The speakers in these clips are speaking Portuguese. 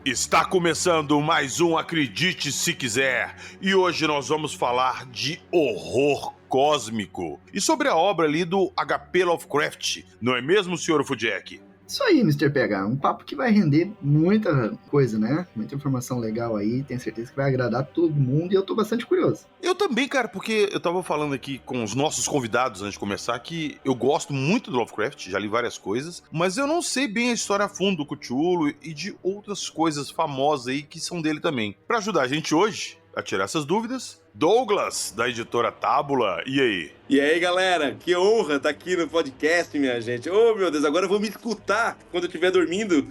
Está começando mais um Acredite Se Quiser, e hoje nós vamos falar de horror cósmico e sobre a obra ali do H.P. Lovecraft, não é mesmo, Sr. Fujack? Isso aí, Mr. PH, um papo que vai render muita coisa, né? Muita informação legal aí, tenho certeza que vai agradar todo mundo e eu tô bastante curioso. Eu também, cara, porque eu tava falando aqui com os nossos convidados antes de começar que eu gosto muito do Lovecraft, já li várias coisas, mas eu não sei bem a história a fundo do Cthulhu e de outras coisas famosas aí que são dele também. Pra ajudar a gente hoje a tirar essas dúvidas, Douglas, da editora Tábula, e aí? E aí, galera, que honra estar aqui no podcast, minha gente. Oh, meu Deus, agora eu vou me escutar quando eu estiver dormindo.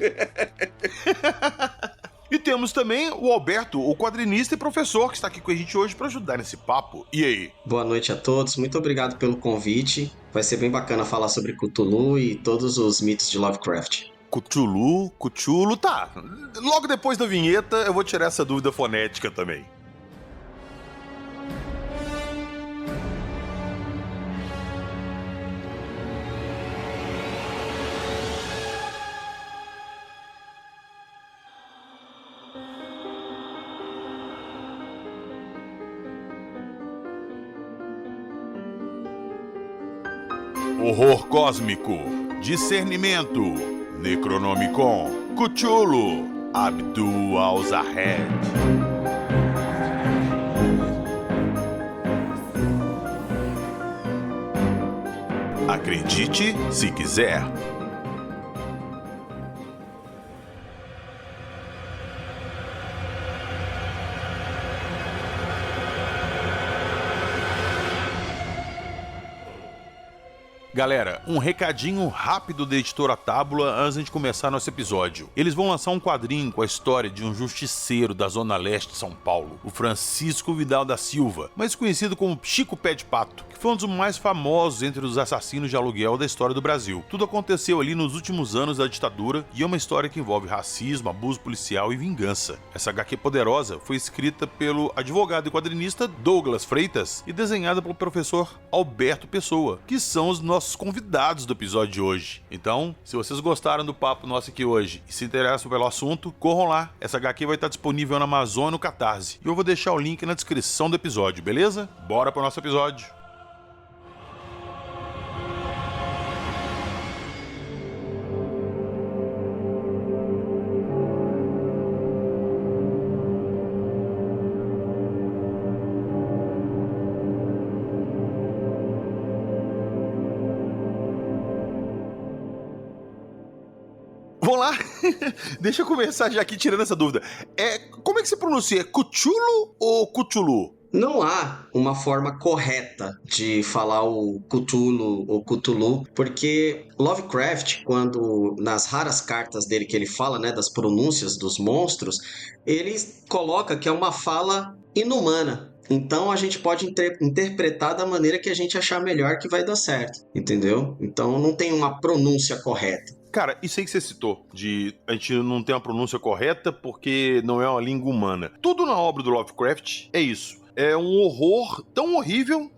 E temos também o Alberto, o quadrinista e professor, que está aqui com a gente hoje para ajudar nesse papo. E aí? Boa noite a todos, muito obrigado pelo convite. Vai ser bem bacana falar sobre Cthulhu e todos os mitos de Lovecraft. Cthulhu, tá. Logo depois da vinheta eu vou tirar essa dúvida fonética também. Horror cósmico, discernimento, Necronomicon, Cthulhu, Abdul Al-Zahed. Acredite se quiser. Galera, um recadinho rápido da editora Tábula antes de começar nosso episódio. Eles vão lançar um quadrinho com a história de um justiceiro da Zona Leste de São Paulo, o Francisco Vidal da Silva, mais conhecido como Chico Pé de Pato, que foi um dos mais famosos entre os assassinos de aluguel da história do Brasil. Tudo aconteceu ali nos últimos anos da ditadura e é uma história que envolve racismo, abuso policial e vingança. Essa HQ poderosa foi escrita pelo advogado e quadrinista Douglas Freitas e desenhada pelo professor Alberto Pessoa, que são os nossos convidados do episódio de hoje. Então, se vocês gostaram do papo nosso aqui hoje e se interessam pelo assunto, corram lá. Essa HQ vai estar disponível na Amazon e no Catarse. E eu vou deixar o link na descrição do episódio, beleza? Bora pro nosso episódio. Vamos lá, deixa eu começar já aqui tirando essa dúvida. Como é que se pronuncia? É Cthulhu ou Cthulhu? Não há uma forma correta de falar o Cthulhu ou Cthulhu, porque Lovecraft, quando nas raras cartas dele que ele fala, né, das pronúncias dos monstros, ele coloca que é uma fala inumana. Então a gente pode interpretar da maneira que a gente achar melhor que vai dar certo, entendeu? Então não tem uma pronúncia correta. Cara, isso aí que você citou, de a gente não tem uma pronúncia correta porque não é uma língua humana. Tudo na obra do Lovecraft é isso. É um horror tão horrível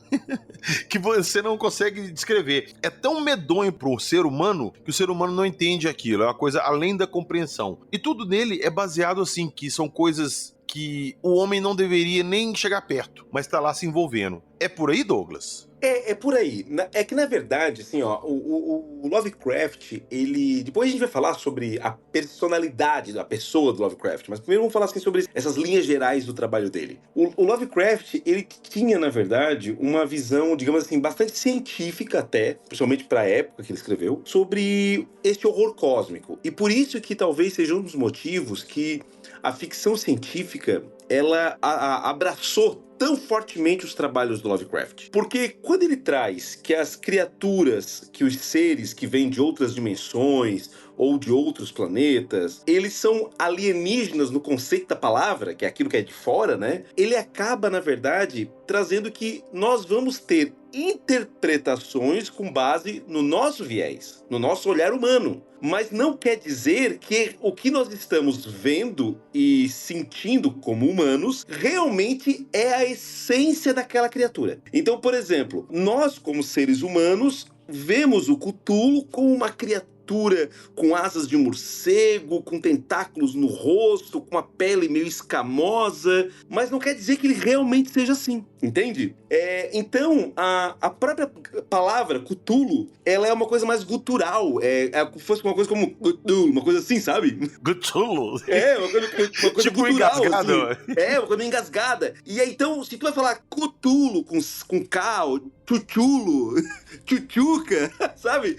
que você não consegue descrever. É tão medonho para o ser humano que o ser humano não entende aquilo. É uma coisa além da compreensão. E tudo nele é baseado assim, que são coisas que o homem não deveria nem chegar perto, mas tá lá se envolvendo. É por aí, Douglas? É por aí. É que, na verdade, assim, ó, o Lovecraft, ele... Depois a gente vai falar sobre a personalidade da pessoa do Lovecraft, mas primeiro vamos falar assim, sobre essas linhas gerais do trabalho dele. O Lovecraft, ele tinha, na verdade, uma visão, digamos assim, bastante científica até, principalmente para a época que ele escreveu, sobre este horror cósmico. E por isso que talvez seja um dos motivos que a ficção científica, ela abraçou tão fortemente os trabalhos do Lovecraft. Porque quando ele traz que as criaturas, que os seres que vêm de outras dimensões ou de outros planetas, eles são alienígenas no conceito da palavra, que é aquilo que é de fora, né? Ele acaba, na verdade, trazendo que nós vamos ter interpretações com base no nosso viés, no nosso olhar humano. Mas não quer dizer que o que nós estamos vendo e sentindo como humanos realmente é a essência daquela criatura. Então, por exemplo, nós como seres humanos vemos o Cthulhu como uma criatura criatura com asas de morcego, com tentáculos no rosto, com a pele meio escamosa, mas não quer dizer que ele realmente seja assim, entende? Então, a própria palavra Cthulhu, ela é uma coisa mais gutural, fosse uma coisa como Cthulhu, uma coisa assim, sabe? Cthulhu. Uma coisa Tipo gutural, engasgado. assim. Uma coisa meio engasgada. E aí, então, se tu vai falar Cthulhu com K, ou Chuchulo, Chuchuca, sabe?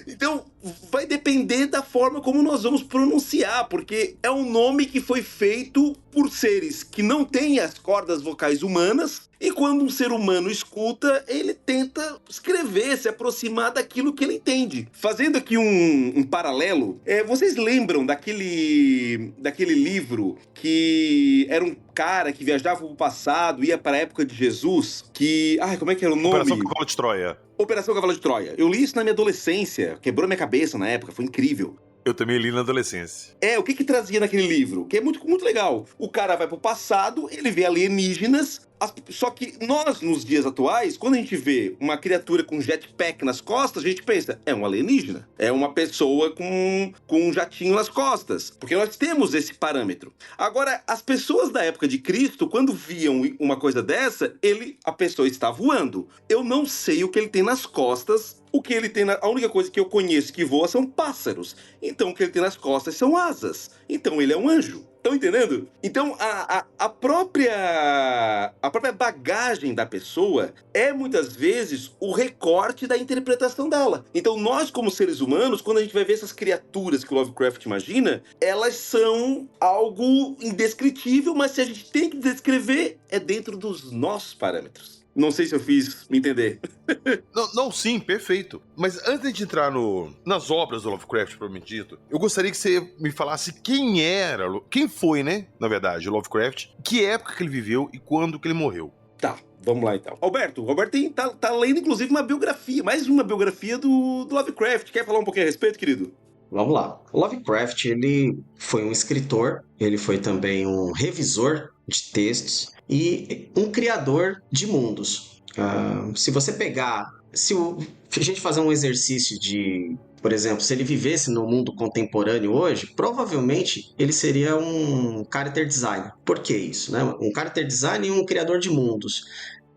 Então, vai depender da forma como nós vamos pronunciar, porque é um nome que foi feito por seres que não têm as cordas vocais humanas, e quando um ser humano escuta, ele tenta escrever, se aproximar daquilo que ele entende. Fazendo aqui um paralelo, vocês lembram daquele livro que era um cara que viajava pro passado, ia para a época de Jesus, que... como é que era o nome? Operação Cavalo de Troia. Operação Cavalo de Troia. Eu li isso na minha adolescência, quebrou minha cabeça na época, foi incrível. Eu também li na adolescência. O que trazia naquele livro? Que é muito, muito legal. O cara vai pro passado, ele vê alienígenas, só que nós, nos dias atuais, quando a gente vê uma criatura com jetpack nas costas, a gente pensa, é um alienígena. É uma pessoa com um jatinho nas costas. Porque nós temos esse parâmetro. Agora, as pessoas da época de Cristo, quando viam uma coisa dessa, a pessoa está voando. Eu não sei o que ele tem nas costas. O que ele tem a única coisa que eu conheço que voa são pássaros. Então, o que ele tem nas costas são asas. Então, ele é um anjo. Estão entendendo? Então, a própria bagagem da pessoa é, muitas vezes, o recorte da interpretação dela. Então, nós, como seres humanos, quando a gente vai ver essas criaturas que o Lovecraft imagina, elas são algo indescritível, mas se a gente tem que descrever, é dentro dos nossos parâmetros. Não sei se eu fiz me entender. Não, sim, perfeito. Mas antes de entrar nas obras do Lovecraft, propriamente dito, eu gostaria que você me falasse quem foi, né, na verdade, o Lovecraft, que época que ele viveu e quando que ele morreu. Tá, vamos lá então. Alberto tá lendo inclusive uma biografia, mais uma biografia do Lovecraft. Quer falar um pouquinho a respeito, querido? Vamos lá. O Lovecraft, ele foi um escritor, ele foi também um revisor de textos e um criador de mundos. Se você pegar... Se a gente fazer um exercício de... Por exemplo, se ele vivesse no mundo contemporâneo hoje, provavelmente ele seria um character designer. Por que isso, né? Um character designer e um criador de mundos.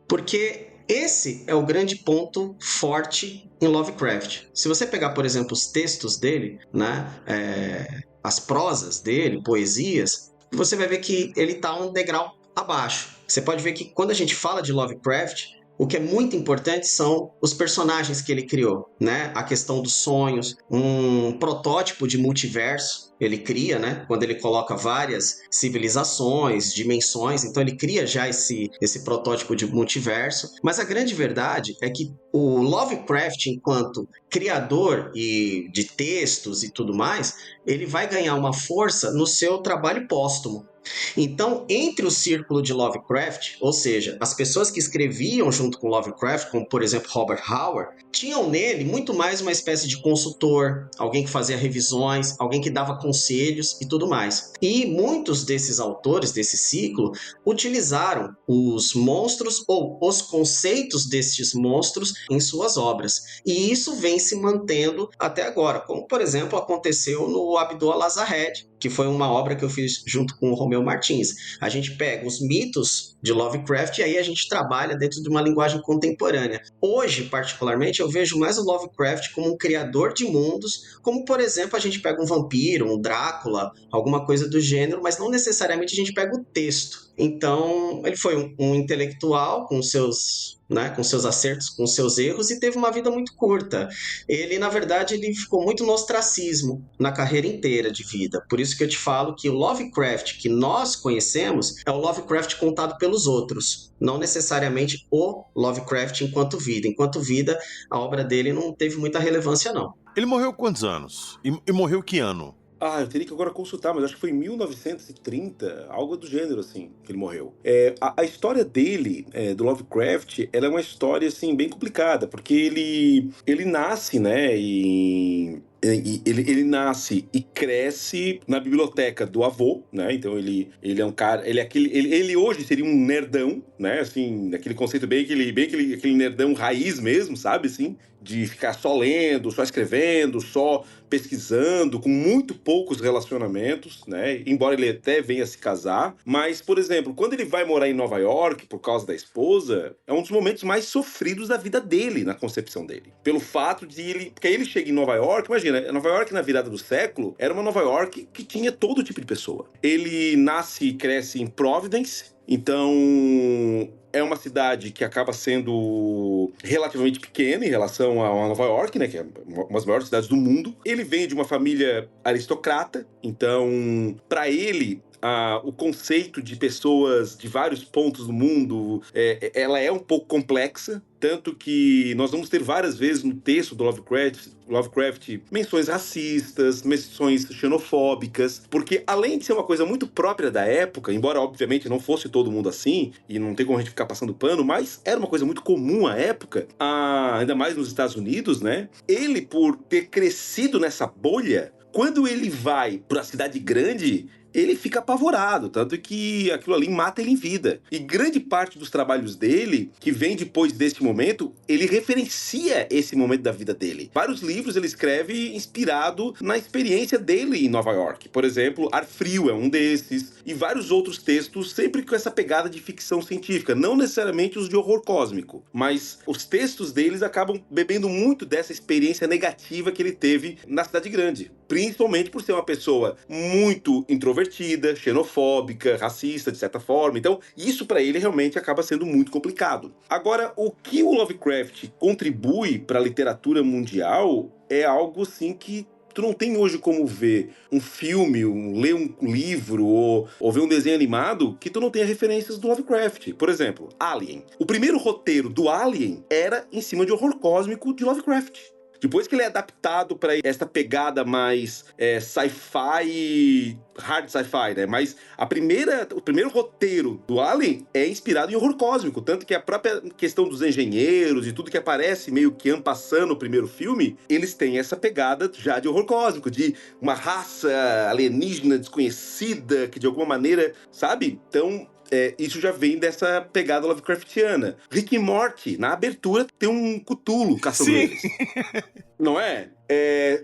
Porque esse é o grande ponto forte em Lovecraft. Se você pegar, por exemplo, os textos dele, né, as prosas dele, poesias, você vai ver que ele está um degrau abaixo. Você pode ver que quando a gente fala de Lovecraft, o que é muito importante são os personagens que ele criou, né? A questão dos sonhos, um protótipo de multiverso ele cria, né? Quando ele coloca várias civilizações, dimensões, então ele cria já esse protótipo de multiverso. Mas a grande verdade é que o Lovecraft, enquanto criador de textos e tudo mais, ele vai ganhar uma força no seu trabalho póstumo. Então, entre o círculo de Lovecraft, ou seja, as pessoas que escreviam junto com Lovecraft, como por exemplo Robert Howard, tinham nele muito mais uma espécie de consultor, alguém que fazia revisões, alguém que dava conselhos e tudo mais. E muitos desses autores desse ciclo utilizaram os monstros ou os conceitos destes monstros em suas obras. E isso vem se mantendo até agora, como por exemplo aconteceu no Abdul al-Azahad, que foi uma obra que eu fiz junto com o Romeu Martins. A gente pega os mitos de Lovecraft e aí a gente trabalha dentro de uma linguagem contemporânea. Hoje, particularmente, eu vejo mais o Lovecraft como um criador de mundos, como, por exemplo, a gente pega um vampiro, um Drácula, alguma coisa do gênero, mas não necessariamente a gente pega o texto. Então, ele foi um intelectual com seus acertos, com seus erros, e teve uma vida muito curta. Ele, na verdade, ele ficou muito no ostracismo na carreira inteira de vida. Por isso que eu te falo que o Lovecraft que nós conhecemos é o Lovecraft contado pelos outros, não necessariamente o Lovecraft enquanto vida. Enquanto vida, a obra dele não teve muita relevância, não. Ele morreu quantos anos? E morreu que ano? Eu teria que agora consultar, mas acho que foi em 1930, algo do gênero, assim, que ele morreu. A história dele, do Lovecraft, ela é uma história, assim, bem complicada, porque ele nasce, né, ele nasce e cresce na biblioteca do avô, né? Então ele é um cara, ele hoje seria um nerdão, né? Assim, aquele conceito bem aquele nerdão raiz mesmo, sabe? Assim, de ficar só lendo, só escrevendo, só pesquisando, com muito poucos relacionamentos, né? Embora ele até venha se casar. Mas, por exemplo, quando ele vai morar em Nova York por causa da esposa, é um dos momentos mais sofridos da vida dele, na concepção dele. Pelo fato de ele... Porque aí ele chega em Nova York, imagina, Nova York na virada do século era uma Nova York que tinha todo tipo de pessoa. Ele nasce e cresce em Providence, então é uma cidade que acaba sendo relativamente pequena em relação a Nova York, né, que é uma das maiores cidades do mundo. Ele vem de uma família aristocrata, então, para ele, o conceito de pessoas de vários pontos do mundo, ela é um pouco complexa, tanto que nós vamos ter várias vezes no texto do Lovecraft menções racistas, menções xenofóbicas, porque além de ser uma coisa muito própria da época, embora obviamente não fosse todo mundo assim, e não tem como a gente ficar passando pano, mas era uma coisa muito comum à época, ainda mais nos Estados Unidos, né? Ele, por ter crescido nessa bolha, quando ele vai para a cidade grande, ele fica apavorado, tanto que aquilo ali mata ele em vida. E grande parte dos trabalhos dele, que vem depois desse momento, ele referencia esse momento da vida dele. Vários livros ele escreve inspirado na experiência dele em Nova York. Por exemplo, Ar Frio é um desses, e vários outros textos, sempre com essa pegada de ficção científica, não necessariamente os de horror cósmico, mas os textos deles acabam bebendo muito dessa experiência negativa que ele teve na cidade grande, principalmente por ser uma pessoa muito introvertida, xenofóbica, racista, de certa forma. Então, isso para ele realmente acaba sendo muito complicado. Agora, o que o Lovecraft contribui para a literatura mundial é algo assim que tu não tem hoje como ver um filme, ler um livro ou ver um desenho animado que tu não tenha referências do Lovecraft. Por exemplo, Alien. O primeiro roteiro do Alien era em cima de horror cósmico de Lovecraft. Depois que ele é adaptado para essa pegada mais sci-fi, hard sci-fi, né? Mas o primeiro roteiro do Alien é inspirado em horror cósmico. Tanto que a própria questão dos engenheiros e tudo que aparece meio que passando no primeiro filme, eles têm essa pegada já de horror cósmico, de uma raça alienígena desconhecida que de alguma maneira, sabe? Então, isso já vem dessa pegada Lovecraftiana. Rick e Morty, na abertura, tem um Cthulhu caçando eles. Não é?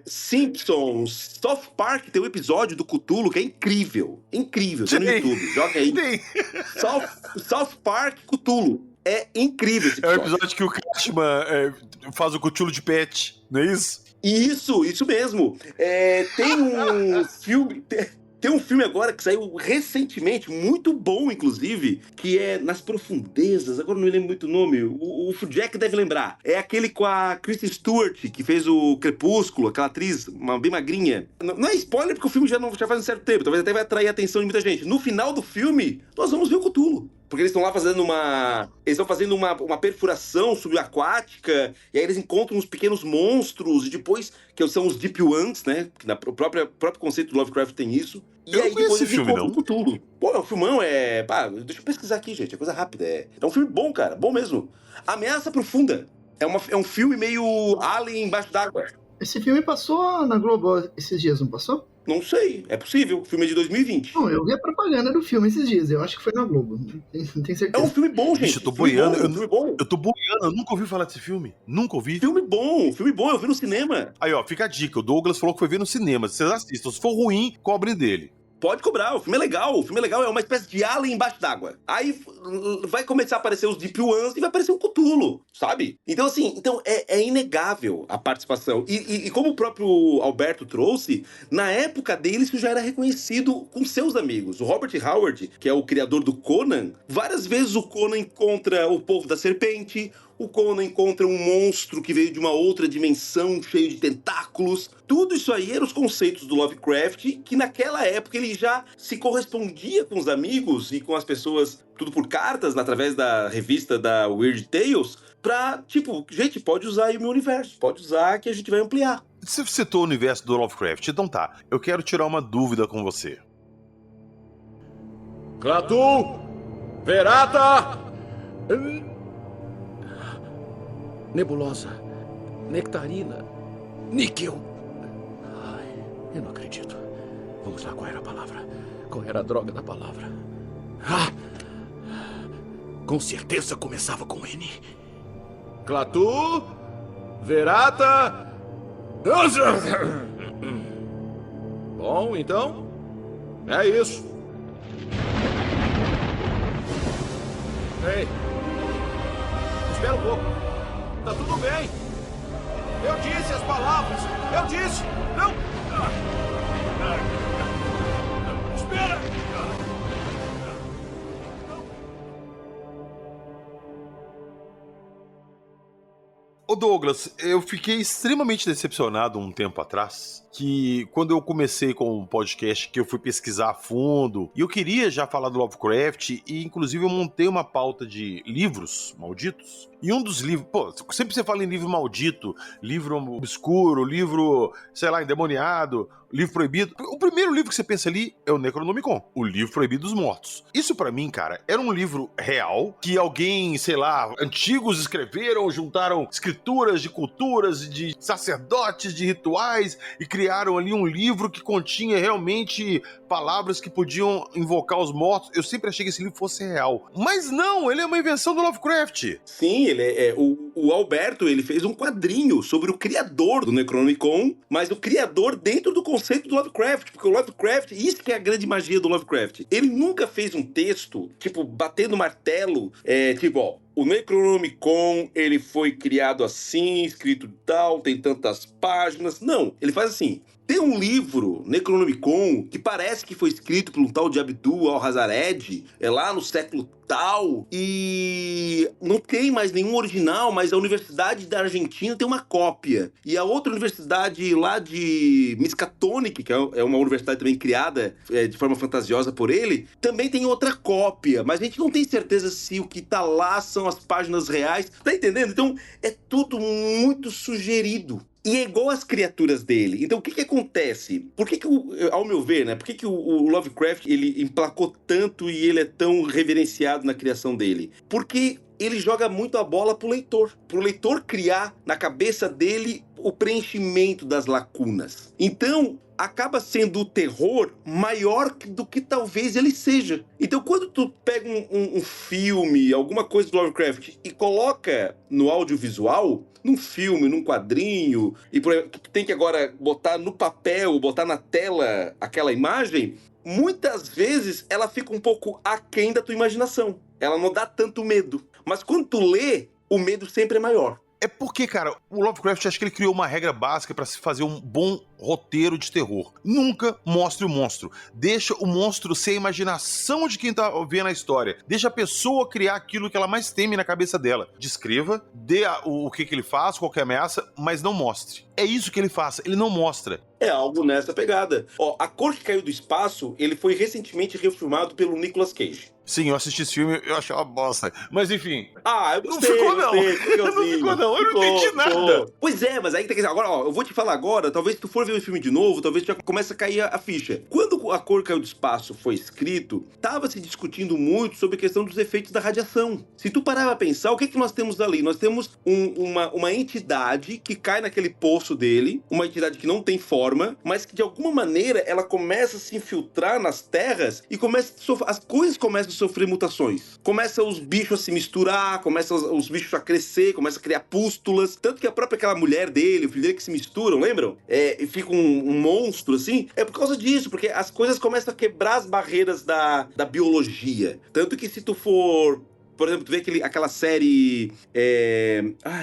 Simpsons, South Park tem um episódio do Cthulhu que é incrível. Incrível, tem no YouTube. Joga aí. South Park Cthulhu. É incrível esse episódio. É o episódio que o Kashman faz o Cthulhu de pet, não é isso? Isso mesmo. Tem um filme... Tem um filme agora que saiu recentemente, muito bom, inclusive, que é Nas Profundezas, agora não me lembro muito o nome, o Jack deve lembrar. É aquele com a Kristen Stewart, que fez o Crepúsculo, aquela atriz, bem magrinha. Não é spoiler, porque o filme já faz um certo tempo, talvez até vai atrair a atenção de muita gente. No final do filme, nós vamos ver o Cthulhu. Porque eles estão lá fazendo uma perfuração subaquática, e aí eles encontram uns pequenos monstros, e depois, que são os Deep Ones, né? Que o próprio conceito do Lovecraft tem isso. E aí depois eles encontram o Cthulhu. Pô, o filmão deixa eu pesquisar aqui, gente, é coisa rápida. É um filme bom, cara, bom mesmo. Ameaça Profunda. É um filme meio Alien embaixo d'água. Esse filme passou na Globo esses dias, não passou? Não sei, é possível. O filme é de 2020. Não, eu vi a propaganda do filme esses dias, eu acho que foi na Globo. Não tenho certeza. É um filme bom, gente. Ixi, eu tô boiando. Eu tô boiando, eu nunca ouvi falar desse filme. Nunca ouvi. Filme bom, eu vi no cinema. Aí, ó, fica a dica. O Douglas falou que foi ver no cinema. Vocês assistam. Se for ruim, cobrem dele. Pode cobrar, o filme é legal, é uma espécie de Alien embaixo d'água. Aí vai começar a aparecer os Deep Ones e vai aparecer um Cthulhu, sabe? Então, assim, é inegável a participação. E como o próprio Alberto trouxe, na época dele isso já era reconhecido com seus amigos. O Robert Howard, que é o criador do Conan, várias vezes o Conan encontra o povo da serpente, o Conan encontra um monstro que veio de uma outra dimensão, cheio de tentáculos. Tudo isso aí eram os conceitos do Lovecraft, que naquela época ele já se correspondia com os amigos e com as pessoas, tudo por cartas, através da revista da Weird Tales, pra, gente, pode usar aí o meu universo, pode usar que a gente vai ampliar. Você citou o universo do Lovecraft, então tá, eu quero tirar uma dúvida com você. Klaatu! Verata! Nebulosa, nectarina, níquel. Ai, eu não acredito. Vamos lá, qual era a palavra? Qual era a droga da palavra? Com certeza começava com N. Klaatu, Verata! Bom, então, é isso. Ei, espera um pouco. Tá tudo bem. Eu disse as palavras. Eu disse. Não. Espera. Ô Douglas, eu fiquei extremamente decepcionado um tempo atrás, que quando eu comecei com o podcast, que eu fui pesquisar a fundo, e eu queria já falar do Lovecraft, e inclusive eu montei uma pauta de livros malditos, e um dos livros, sempre você fala em livro maldito, livro obscuro, livro, sei lá, endemoniado, livro proibido. O primeiro livro que você pensa ali é o Necronomicon, o livro proibido dos mortos. Isso pra mim, cara, era um livro real, que alguém, sei lá, antigos escreveram, juntaram escrituras de culturas, de sacerdotes, de rituais, e criaram ali um livro que continha realmente palavras que podiam invocar os mortos. Eu sempre achei que esse livro fosse real. Mas não, ele é uma invenção do Lovecraft. Sim, ele o Alberto, ele fez um quadrinho sobre o criador do Necronomicon, mas o criador dentro do conceito do Lovecraft, porque o Lovecraft, isso que é a grande magia do Lovecraft. Ele nunca fez um texto, tipo, batendo martelo, o Necronomicon, ele foi criado assim, escrito tal, tem tantas páginas. Não, ele faz assim. Tem um livro, Necronomicon, que parece que foi escrito por um tal de Abdul al-Hazred, lá no século tal, e não tem mais nenhum original, mas a Universidade da Argentina tem uma cópia. E a outra universidade lá de Miskatonic, que é uma universidade também criada de forma fantasiosa por ele, também tem outra cópia, mas a gente não tem certeza se o que tá lá são as páginas reais. Tá entendendo? Então, é tudo muito sugerido. E é igual às criaturas dele. Então, o que acontece? Por que ao meu ver, né? Por que o Lovecraft, ele emplacou tanto e ele é tão reverenciado na criação dele? Porque ele joga muito a bola pro leitor criar na cabeça dele o preenchimento das lacunas. Então, acaba sendo o terror maior do que talvez ele seja. Então, quando tu pega um filme, alguma coisa do Lovecraft e coloca no audiovisual, num filme, num quadrinho, e tu tem que agora botar no papel, botar na tela aquela imagem, muitas vezes ela fica um pouco aquém da tua imaginação. Ela não dá tanto medo. Mas quando tu lê, o medo sempre é maior. É porque, cara, o Lovecraft, acho que ele criou uma regra básica pra se fazer um bom roteiro de terror. Nunca mostre o monstro. Deixa o monstro ser a imaginação de quem tá vendo a história. Deixa a pessoa criar aquilo que ela mais teme na cabeça dela. Descreva, dê o que ele faz, qualquer ameaça, mas não mostre. É isso que ele faz, ele não mostra. É algo nessa pegada. A Cor que Caiu do Espaço, ele foi recentemente refilmado pelo Nicolas Cage. Sim, eu assisti esse filme, eu achei uma bosta. Mas enfim. Eu gostei. Não ficou, não. Não ficou, não. Eu não entendi nada. Pois é, mas aí tem que... Agora, eu vou te falar agora, talvez se tu for ver o filme de novo, talvez já comece a cair a ficha. Quando A Cor Caiu do Espaço foi escrito, tava se discutindo muito sobre a questão dos efeitos da radiação. Se tu parar pra pensar, o que nós temos ali? Nós temos uma entidade que cai naquele poço dele, uma entidade que não tem forma, mas que de alguma maneira ela começa a se infiltrar nas terras e as coisas começam a sofrer mutações. Começam os bichos a se misturar, começam os bichos a crescer, começam a criar pústulas. Tanto que a própria aquela mulher dele, o filho dele que se misturam, lembram? E fica um monstro assim. É por causa disso, porque as coisas começam a quebrar as barreiras da biologia. Tanto que se tu for... Por exemplo, tu vê aquela série...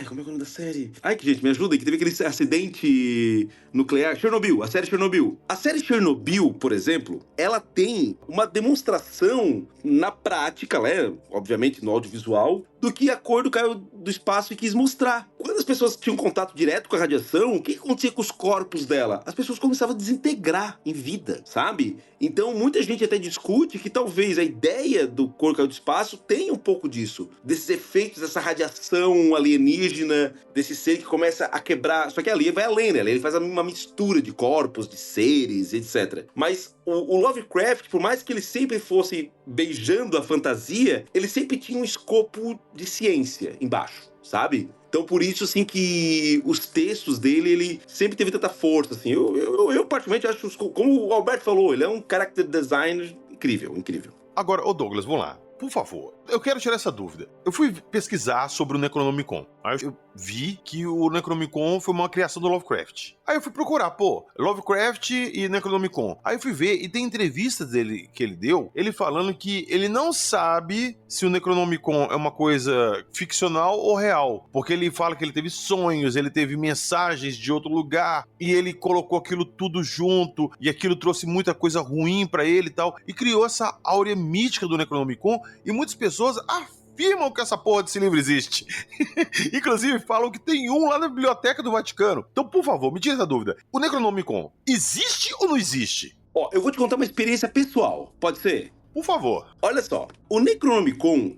como é o nome da série? Que gente, me ajuda, que teve aquele acidente nuclear. Chernobyl, a série Chernobyl. A série Chernobyl, por exemplo, ela tem uma demonstração na prática, né? Obviamente no audiovisual, do que A Cor Caiu do Espaço e quis mostrar. Quando as pessoas tinham contato direto com a radiação, o que acontecia com os corpos dela? As pessoas começavam a desintegrar em vida, sabe? Então, muita gente até discute que talvez a ideia do Cor Caiu do Espaço tenha um pouco disso, desses efeitos, dessa radiação alienígena, desse ser que começa a quebrar. Só que ali vai além, né? Ele faz uma mistura de corpos, de seres, etc. Mas o Lovecraft, por mais que ele sempre fosse beijando a fantasia, ele sempre tinha um escopo de ciência embaixo, sabe? Então, por isso, assim, que os textos dele, ele sempre teve tanta força, assim. Eu particularmente, acho, como o Alberto falou, ele é um character designer incrível, incrível. Agora, Douglas, vamos lá. Por favor, eu quero tirar essa dúvida. Eu fui pesquisar sobre o Necronomicon. Aí eu vi que o Necronomicon foi uma criação do Lovecraft. Aí eu fui procurar, Lovecraft e Necronomicon. Aí eu fui ver, e tem entrevistas dele que ele deu, ele falando que ele não sabe se o Necronomicon é uma coisa ficcional ou real. Porque ele fala que ele teve sonhos, ele teve mensagens de outro lugar, e ele colocou aquilo tudo junto, e aquilo trouxe muita coisa ruim pra ele e tal, e criou essa áurea mítica do Necronomicon, e muitas pessoas afirmam que essa porra desse livro existe. Inclusive falam que tem um lá na biblioteca do Vaticano. Então, por favor, me tira essa dúvida. O Necronomicon existe ou não existe? Eu vou te contar uma experiência pessoal, pode ser? Por favor. Olha só, o Necronomicon,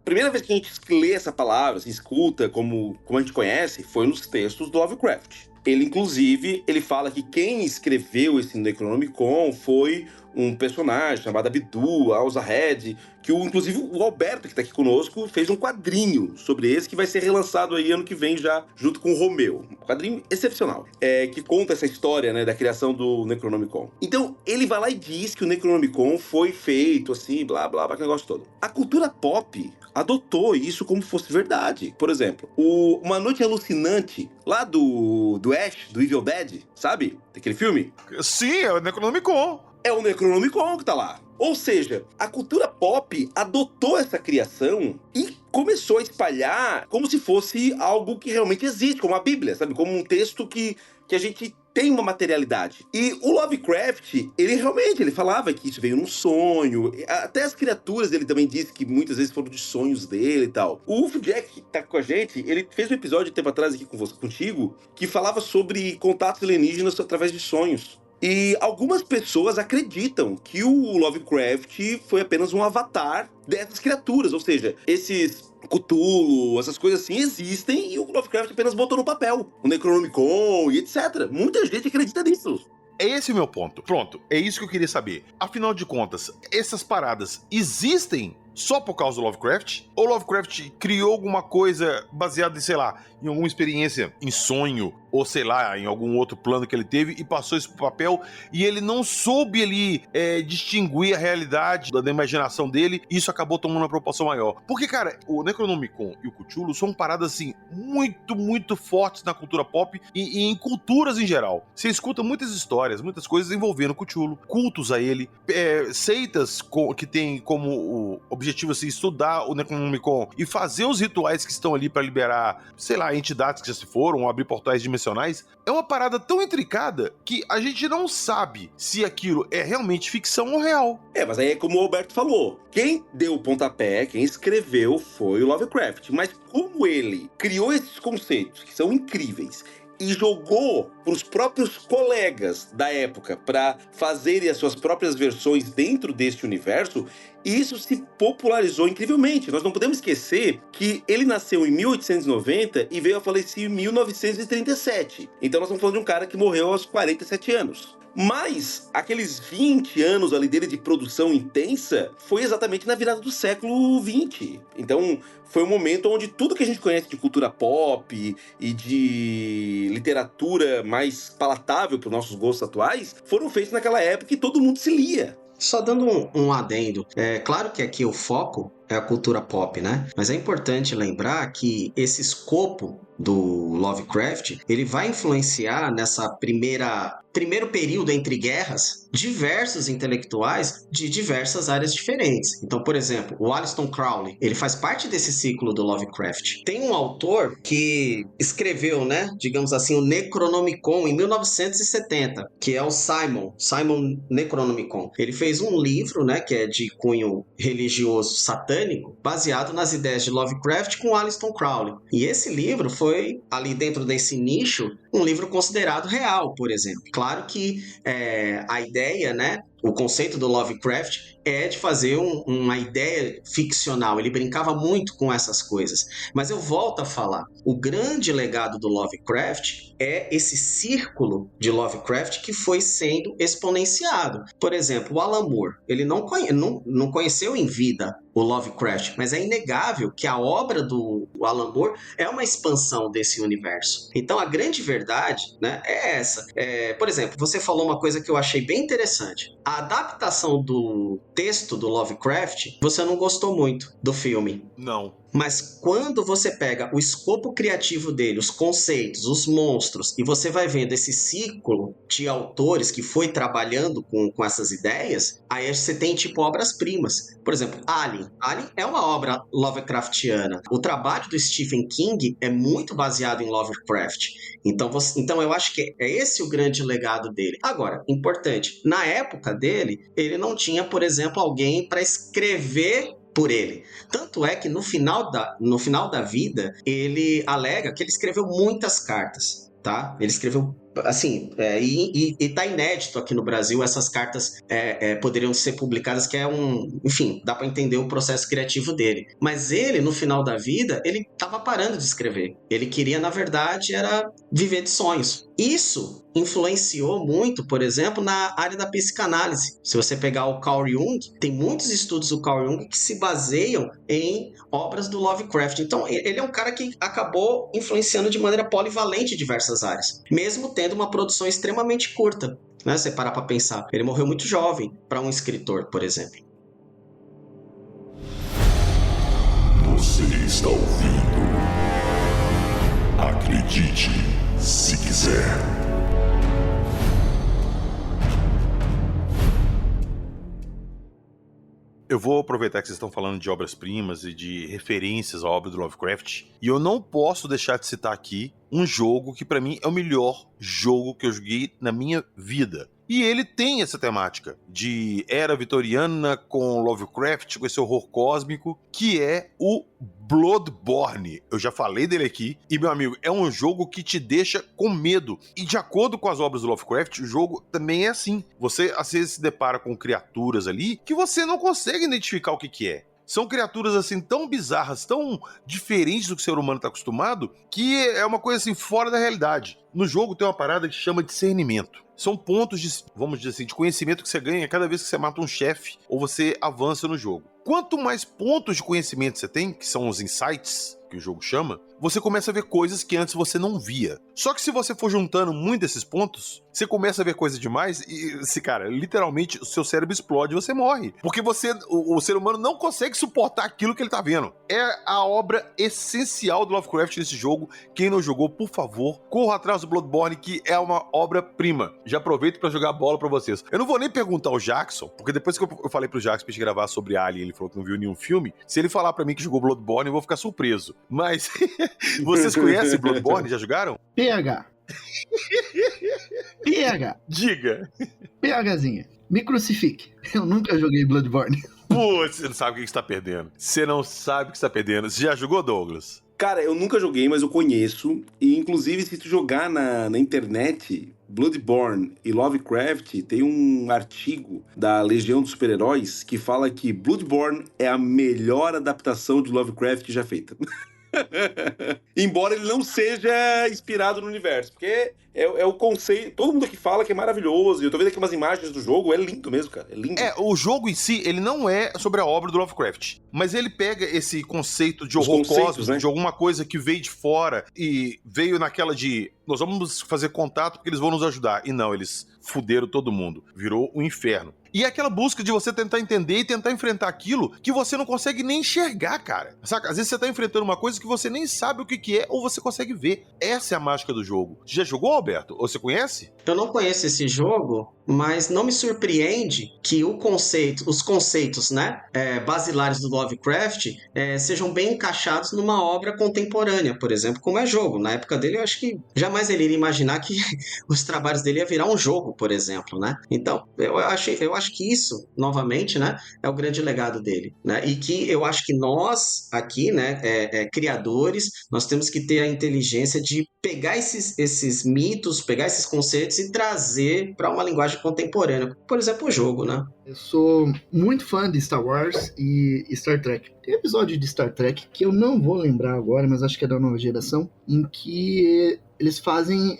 primeira vez que a gente lê essa palavra, se escuta como a gente conhece, foi nos textos do Lovecraft. Ele, inclusive, ele fala que quem escreveu esse Necronomicon foi um personagem chamado Abdul Al-Zahed, que inclusive o Alberto, que tá aqui conosco, fez um quadrinho sobre esse que vai ser relançado aí ano que vem já, junto com o Romeu. Um quadrinho excepcional, que conta essa história, né, da criação do Necronomicon. Então, ele vai lá e diz que o Necronomicon foi feito assim, blá, blá, blá, aquele negócio todo. A cultura pop adotou isso como fosse verdade. Por exemplo, Uma Noite Alucinante, lá do Ash, do Evil Dead, sabe? Daquele filme? Sim, é o Necronomicon. É o Necronomicon que tá lá. Ou seja, a cultura pop adotou essa criação e começou a espalhar como se fosse algo que realmente existe, como a Bíblia, sabe? Como um texto que a gente tem uma materialidade. E o Lovecraft, ele falava que isso veio num sonho. Até as criaturas, ele também disse que muitas vezes foram de sonhos dele e tal. O Wolf Jack, que tá com a gente, ele fez um episódio tempo atrás aqui contigo, que falava sobre contatos alienígenas através de sonhos. E algumas pessoas acreditam que o Lovecraft foi apenas um avatar dessas criaturas, ou seja, esses Cthulhu, essas coisas assim existem e o Lovecraft apenas botou no papel. O Necronomicon e etc. Muita gente acredita nisso. É esse o meu ponto. Pronto, é isso que eu queria saber. Afinal de contas, essas paradas existem só por causa do Lovecraft? Ou Lovecraft criou alguma coisa baseada em, sei lá, em alguma experiência em sonho, ou sei lá, em algum outro plano que ele teve e passou isso pro papel e ele não soube ali distinguir a realidade da imaginação dele e isso acabou tomando uma proporção maior. Porque, cara, o Necronomicon e o Cthulhu são paradas, assim, muito, muito fortes na cultura pop e em culturas em geral. Você escuta muitas histórias, muitas coisas envolvendo o Cthulhu, cultos a ele, seitas que tem como objetivo, assim, estudar o Necronomicon e fazer os rituais que estão ali para liberar, sei lá, entidades que já se foram, ou abrir portais dimensionais. É uma parada tão intricada que a gente não sabe se aquilo é realmente ficção ou real. Mas aí é como o Alberto falou. Quem deu o pontapé, quem escreveu foi o Lovecraft. Mas como ele criou esses conceitos, que são incríveis, e jogou para os próprios colegas da época para fazerem as suas próprias versões dentro deste universo, isso se popularizou incrivelmente. Nós não podemos esquecer que ele nasceu em 1890 e veio a falecer em 1937. Então nós estamos falando de um cara que morreu aos 47 anos. Mas aqueles 20 anos ali dele de produção intensa foi exatamente na virada do século XX. Então foi um momento onde tudo que a gente conhece de cultura pop e de literatura mais palatável para os nossos gostos atuais foram feitos naquela época e todo mundo se lia. Só dando um adendo, é claro que aqui o foco é a cultura pop, né? Mas é importante lembrar que esse escopo do Lovecraft, ele vai influenciar nessa primeiro período entre guerras, diversos intelectuais de diversas áreas diferentes. Então, por exemplo, o Aleister Crowley, ele faz parte desse ciclo do Lovecraft. Tem um autor que escreveu, né, digamos assim, o Necronomicon em 1970, que é o Simon Necronomicon. Ele fez um livro, né, que é de cunho religioso satânico, baseado nas ideias de Lovecraft com Aleister Crowley. E esse livro foi, ali dentro desse nicho, um livro considerado real, por exemplo. Claro que a ideia, né, o conceito do Lovecraft é de fazer uma ideia ficcional. Ele brincava muito com essas coisas. Mas eu volto a falar, o grande legado do Lovecraft é esse círculo de Lovecraft que foi sendo exponenciado. Por exemplo, o Alan Moore, ele não conheceu em vida o Lovecraft, mas é inegável que a obra do Alan Moore é uma expansão desse universo. Então a grande verdade, né, é essa. Por exemplo, você falou uma coisa que eu achei bem interessante. a adaptação do texto do Lovecraft, você não gostou muito do filme. Não. Mas quando você pega o escopo criativo dele, os conceitos, os monstros, e você vai vendo esse ciclo de autores que foi trabalhando com essas ideias, aí você tem tipo obras-primas. Por exemplo, Alien. Alien é uma obra Lovecraftiana. O trabalho do Stephen King é muito baseado em Lovecraft. Então eu acho que é esse o grande legado dele. Agora, importante, na época dele, ele não tinha, por exemplo, alguém para escrever por ele. Tanto é que no final da vida, ele alega que ele escreveu muitas cartas, tá? Ele escreveu, assim, e tá inédito aqui no Brasil, essas cartas poderiam ser publicadas, que enfim, dá para entender o processo criativo dele. Mas ele, no final da vida, ele tava parando de escrever. Ele queria, na verdade, era viver de sonhos. Isso influenciou muito, por exemplo, na área da psicanálise. Se você pegar o Carl Jung, tem muitos estudos do Carl Jung que se baseiam em obras do Lovecraft. Então, ele é um cara que acabou influenciando de maneira polivalente diversas áreas, mesmo tendo uma produção extremamente curta, né? Você parar para pensar. Ele morreu muito jovem para um escritor, por exemplo. Você está ouvindo? Acredite, se quiser. Eu vou aproveitar que vocês estão falando de obras-primas e de referências à obra do Lovecraft, e eu não posso deixar de citar aqui um jogo que pra mim é o melhor jogo que eu joguei na minha vida. E ele tem essa temática de era vitoriana com Lovecraft, com esse horror cósmico, que é o Bloodborne. Eu já falei dele aqui, e meu amigo, é um jogo que te deixa com medo. E de acordo com as obras do Lovecraft, o jogo também é assim. Você às vezes se depara com criaturas ali que você não consegue identificar o que é. São criaturas assim tão bizarras, tão diferentes do que o ser humano está acostumado, que é uma coisa assim fora da realidade. No jogo tem uma parada que chama discernimento. São pontos de, vamos dizer assim, de conhecimento que você ganha cada vez que você mata um chefe ou você avança no jogo. Quanto mais pontos de conhecimento você tem, que são os insights, que o jogo chama, você começa a ver coisas que antes você não via. Só que se você for juntando muito desses pontos, você começa a ver coisas demais e, cara, literalmente o seu cérebro explode e você morre. Porque o ser humano não consegue suportar aquilo que ele tá vendo. É a obra essencial do Lovecraft nesse jogo. Quem não jogou, por favor, corra atrás do Bloodborne, que é uma obra-prima. Já aproveito pra jogar a bola pra vocês. Eu não vou nem perguntar ao Jackson, porque depois que eu falei pro Jackson pra gente gravar sobre Alien, ele falou que não viu nenhum filme. Se ele falar pra mim que jogou Bloodborne, eu vou ficar surpreso. Mas vocês conhecem Bloodborne? Já jogaram? PH. PH. Diga. PHzinha. Me crucifique. Eu nunca joguei Bloodborne. Putz, você não sabe o que você tá perdendo. Você não sabe o que você tá perdendo. Você já jogou, Douglas? Cara, eu nunca joguei, mas eu conheço. E, inclusive, se tu jogar na internet, Bloodborne e Lovecraft, tem um artigo da Legião dos Super-Heróis que fala que Bloodborne é a melhor adaptação de Lovecraft já feita. Embora ele não seja inspirado no universo, porque é o conceito. Todo mundo aqui fala que é maravilhoso. E eu tô vendo aqui umas imagens do jogo, é lindo mesmo, cara. É lindo. O jogo em si, ele não é sobre a obra do Lovecraft, mas ele pega esse conceito de horror cósmico, né? De alguma coisa que veio de fora e veio naquela de nós vamos fazer contato porque eles vão nos ajudar. E não, eles fuderam todo mundo. Virou um inferno. E é aquela busca de você tentar entender e tentar enfrentar aquilo que você não consegue nem enxergar, cara. Saca? Às vezes você tá enfrentando uma coisa que você nem sabe o que é ou você consegue ver. Essa é a mágica do jogo. Você já jogou, Alberto? Ou você conhece? Eu não conheço esse jogo, mas não me surpreende que os conceitos, né, basilares do Lovecraft sejam bem encaixados numa obra contemporânea, por exemplo, como é jogo. Na época dele, eu acho que jamais ele iria imaginar que os trabalhos dele ia virar um jogo, por exemplo, né? Então, eu acho que isso, novamente, né, é o grande legado dele, né? E que eu acho que nós, aqui, né, criadores, nós temos que ter a inteligência de pegar esses mitos, pegar esses conceitos e trazer para uma linguagem contemporânea, por exemplo, o jogo, né? Eu sou muito fã de Star Wars e Star Trek. Tem episódio de Star Trek que eu não vou lembrar agora, mas acho que é da nova geração, em que eles fazem,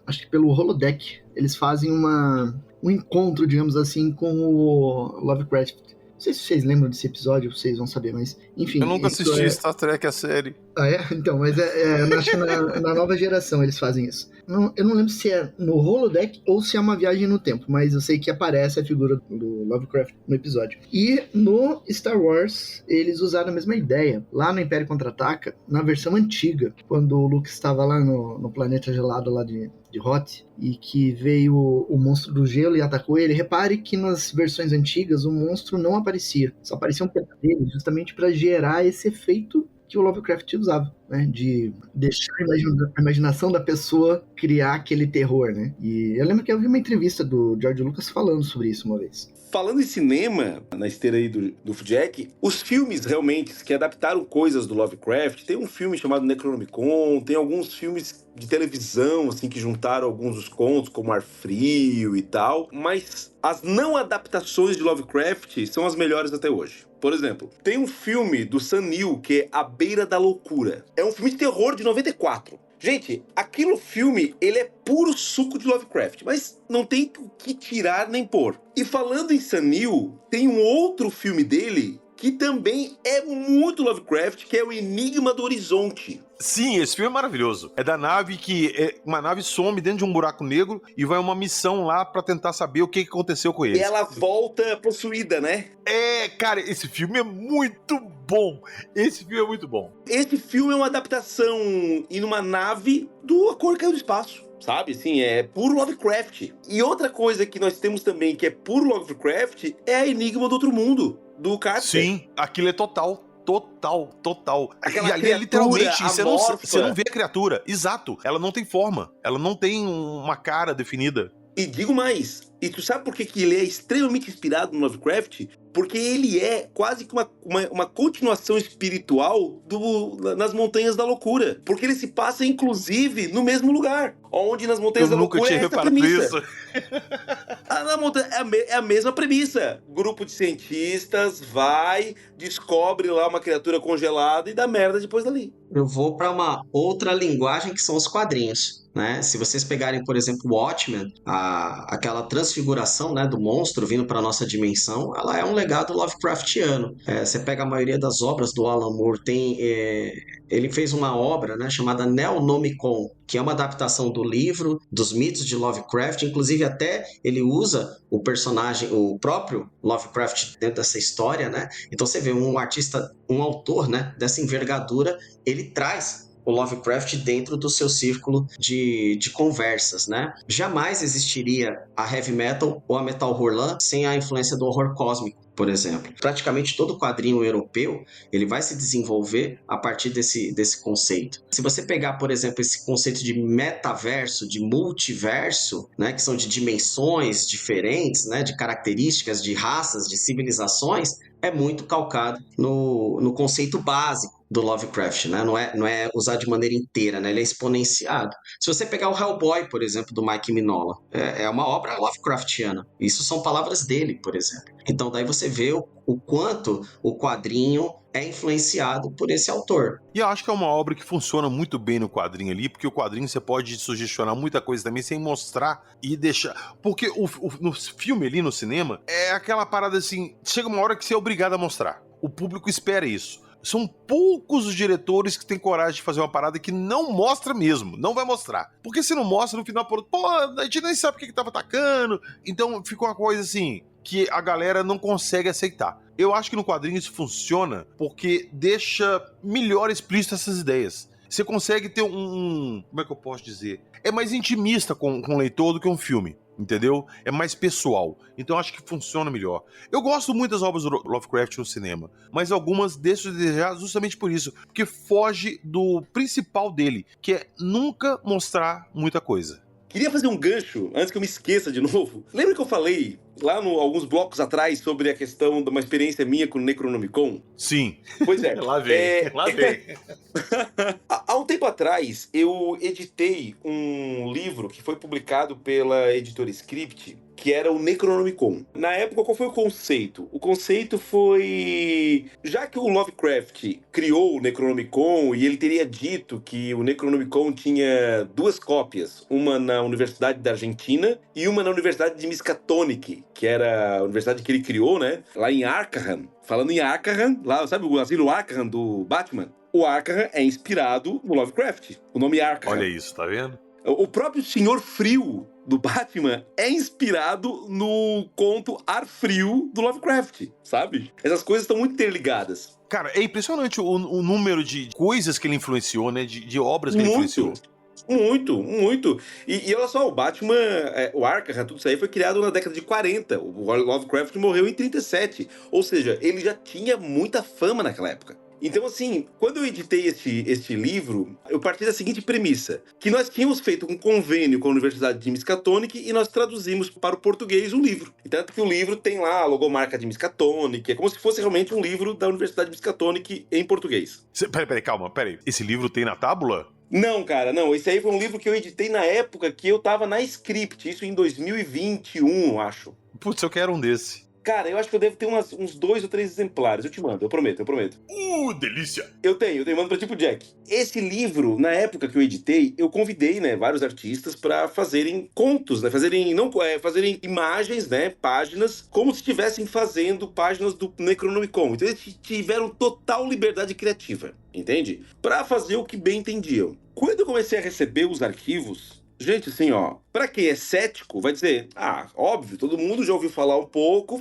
acho que pelo holodeck, eles fazem um encontro, digamos assim, com o Lovecraft. sei se vocês lembram desse episódio, vocês vão saber, mas enfim. Eu nunca isso assisti Star Trek, a série. Ah, é? Então, mas acho que na nova geração eles fazem isso. Eu não lembro se é no holodeck ou se é uma viagem no tempo, mas eu sei que aparece a figura do Lovecraft no episódio. E no Star Wars, eles usaram a mesma ideia. Lá no Império Contra-Ataca, na versão antiga, quando o Luke estava lá no planeta gelado lá de Hoth, e que veio o monstro do gelo e atacou ele. Repare que nas versões antigas o monstro não aparecia. Só apareciam pesadelos, justamente para gerar esse efeito que o Lovecraft usava, né? De deixar a imaginação da pessoa criar aquele terror, né? E eu lembro que eu vi uma entrevista do George Lucas falando sobre isso uma vez. Falando em cinema, na esteira aí do Jack, os filmes realmente que adaptaram coisas do Lovecraft, tem um filme chamado Necronomicon, tem alguns filmes de televisão, assim, que juntaram alguns dos contos, como Ar Frio e tal, mas as não adaptações de Lovecraft são as melhores até hoje. Por exemplo, tem um filme do Sam Neill que é A Beira da Loucura. É um filme de terror de 94. Gente, aquele filme, ele é puro suco de Lovecraft, mas não tem o que tirar nem pôr. E falando em Sam Neill, tem um outro filme dele que também é muito Lovecraft, que é o Enigma do Horizonte. Sim, esse filme é maravilhoso. É da nave uma nave some dentro de um buraco negro e vai uma missão lá pra tentar saber o que aconteceu com eles. E ela volta possuída, né? Cara, esse filme é muito bom. Esse filme é muito bom. Esse filme é uma adaptação em uma nave do A Cor Caiu do Espaço. Sabe, assim, é puro Lovecraft. E outra coisa que nós temos também que é puro Lovecraft é a Enigma do Outro Mundo, do Carter. Sim, aquilo é total. Aquela e ali é literalmente, você amorfa. não vê a criatura. Exato. Ela não tem forma. Ela não tem uma cara definida. E digo mais, e tu sabe por que ele é extremamente inspirado no Lovecraft? Porque ele é quase que uma continuação espiritual nas Montanhas da Loucura. Porque ele se passa, inclusive, no mesmo lugar. Onde nas Montanhas da Loucura é essa premissa. Isso. É a mesma premissa. Grupo de cientistas vai, descobre lá uma criatura congelada e dá merda depois dali. Eu vou para uma outra linguagem que são os quadrinhos. Né? Se vocês pegarem, por exemplo, Watchmen, aquela transfiguração, né, do monstro vindo para nossa dimensão, ela é um legado Lovecraftiano. Você pega a maioria das obras do Alan Moore, ele fez uma obra, né, chamada Neonomicon, que é uma adaptação do livro, dos mitos de Lovecraft, inclusive até ele usa o personagem, o próprio Lovecraft dentro dessa história, né? Então você vê um artista, um autor, né, dessa envergadura, ele traz o Lovecraft dentro do seu círculo de conversas, né? Jamais existiria a heavy metal ou a metal horror sem a influência do horror cósmico, por exemplo. Praticamente todo quadrinho europeu, ele vai se desenvolver a partir desse conceito. Se você pegar, por exemplo, esse conceito de metaverso, de multiverso, né, que são de dimensões diferentes, né, de características, de raças, de civilizações, é muito calcado no conceito básico do Lovecraft, né? Não é usado de maneira inteira, né? Ele é exponenciado. Se você pegar o Hellboy, por exemplo, do Mike Mignola, é uma obra Lovecraftiana. Isso são palavras dele, por exemplo. Então daí você vê o quanto o quadrinho é influenciado por esse autor. E eu acho que é uma obra que funciona muito bem no quadrinho ali, porque o quadrinho você pode sugestionar muita coisa também sem mostrar e deixar... Porque no filme ali, no cinema, é aquela parada assim, chega uma hora que você é obrigado a mostrar. O público espera isso. São poucos os diretores que têm coragem de fazer uma parada que não mostra mesmo, não vai mostrar. Porque se não mostra, no final, pô, a gente nem sabe o que tava atacando. Então fica uma coisa assim, que a galera não consegue aceitar. Eu acho que no quadrinho isso funciona porque deixa melhor explícito essas ideias. Você consegue ter como é que eu posso dizer? É mais intimista com o leitor do que um filme, entendeu? É mais pessoal. Então eu acho que funciona melhor. Eu gosto muito das obras do Lovecraft no cinema, mas algumas deixo de desejar justamente por isso, porque foge do principal dele, que é nunca mostrar muita coisa. Queria fazer um gancho, antes que eu me esqueça de novo. Lembra que eu falei lá alguns blocos atrás sobre a questão de uma experiência minha com o Necronomicon? Sim. Pois é. Lá vem. Há um tempo atrás, eu editei um livro que foi publicado pela editora Script, que era o Necronomicon. Na época, qual foi o conceito? O conceito foi... Já que o Lovecraft criou o Necronomicon e ele teria dito que o Necronomicon tinha 2 cópias, uma na Universidade da Argentina e uma na Universidade de Miskatonic, que era a universidade que ele criou, né? Lá em Arkham. Falando em Arkham, lá, sabe o asilo Arkham do Batman? O Arkham é inspirado no Lovecraft. O nome Arkham. Olha isso, tá vendo? O próprio Senhor Frio do Batman é inspirado no conto Ar Frio do Lovecraft, sabe? Essas coisas estão muito interligadas. Cara, é impressionante o número de coisas que ele influenciou, né? De obras que ele influenciou. Muito. E olha só, o Batman, o Arkham, tudo isso aí foi criado na década de 40. O Lovecraft morreu em 37. Ou seja, ele já tinha muita fama naquela época. Então, assim, quando eu editei este livro, eu parti da seguinte premissa, que nós tínhamos feito um convênio com a Universidade de Miskatonic e nós traduzimos para o português o livro. E tanto que o livro tem lá a logomarca de Miskatonic, é como se fosse realmente um livro da Universidade de Miskatonic em português. Peraí, calma. Esse livro tem na tábula? Não, cara, não. Esse aí foi um livro que eu editei na época que eu tava na Script, isso em 2021, acho. Putz, eu quero um desse. Cara, eu acho que eu devo ter uns 2 ou 3 exemplares. Eu te mando, eu prometo. Delícia! Eu mando pra tipo Jack. Esse livro, na época que eu editei, eu convidei, né, vários artistas pra fazerem contos, né, fazerem imagens, né, páginas, como se estivessem fazendo páginas do Necronomicon. Então eles tiveram total liberdade criativa, entende? Pra fazer o que bem entendiam. Quando eu comecei a receber os arquivos, gente, assim, ó, pra quem é cético, vai dizer, óbvio, todo mundo já ouviu falar um pouco,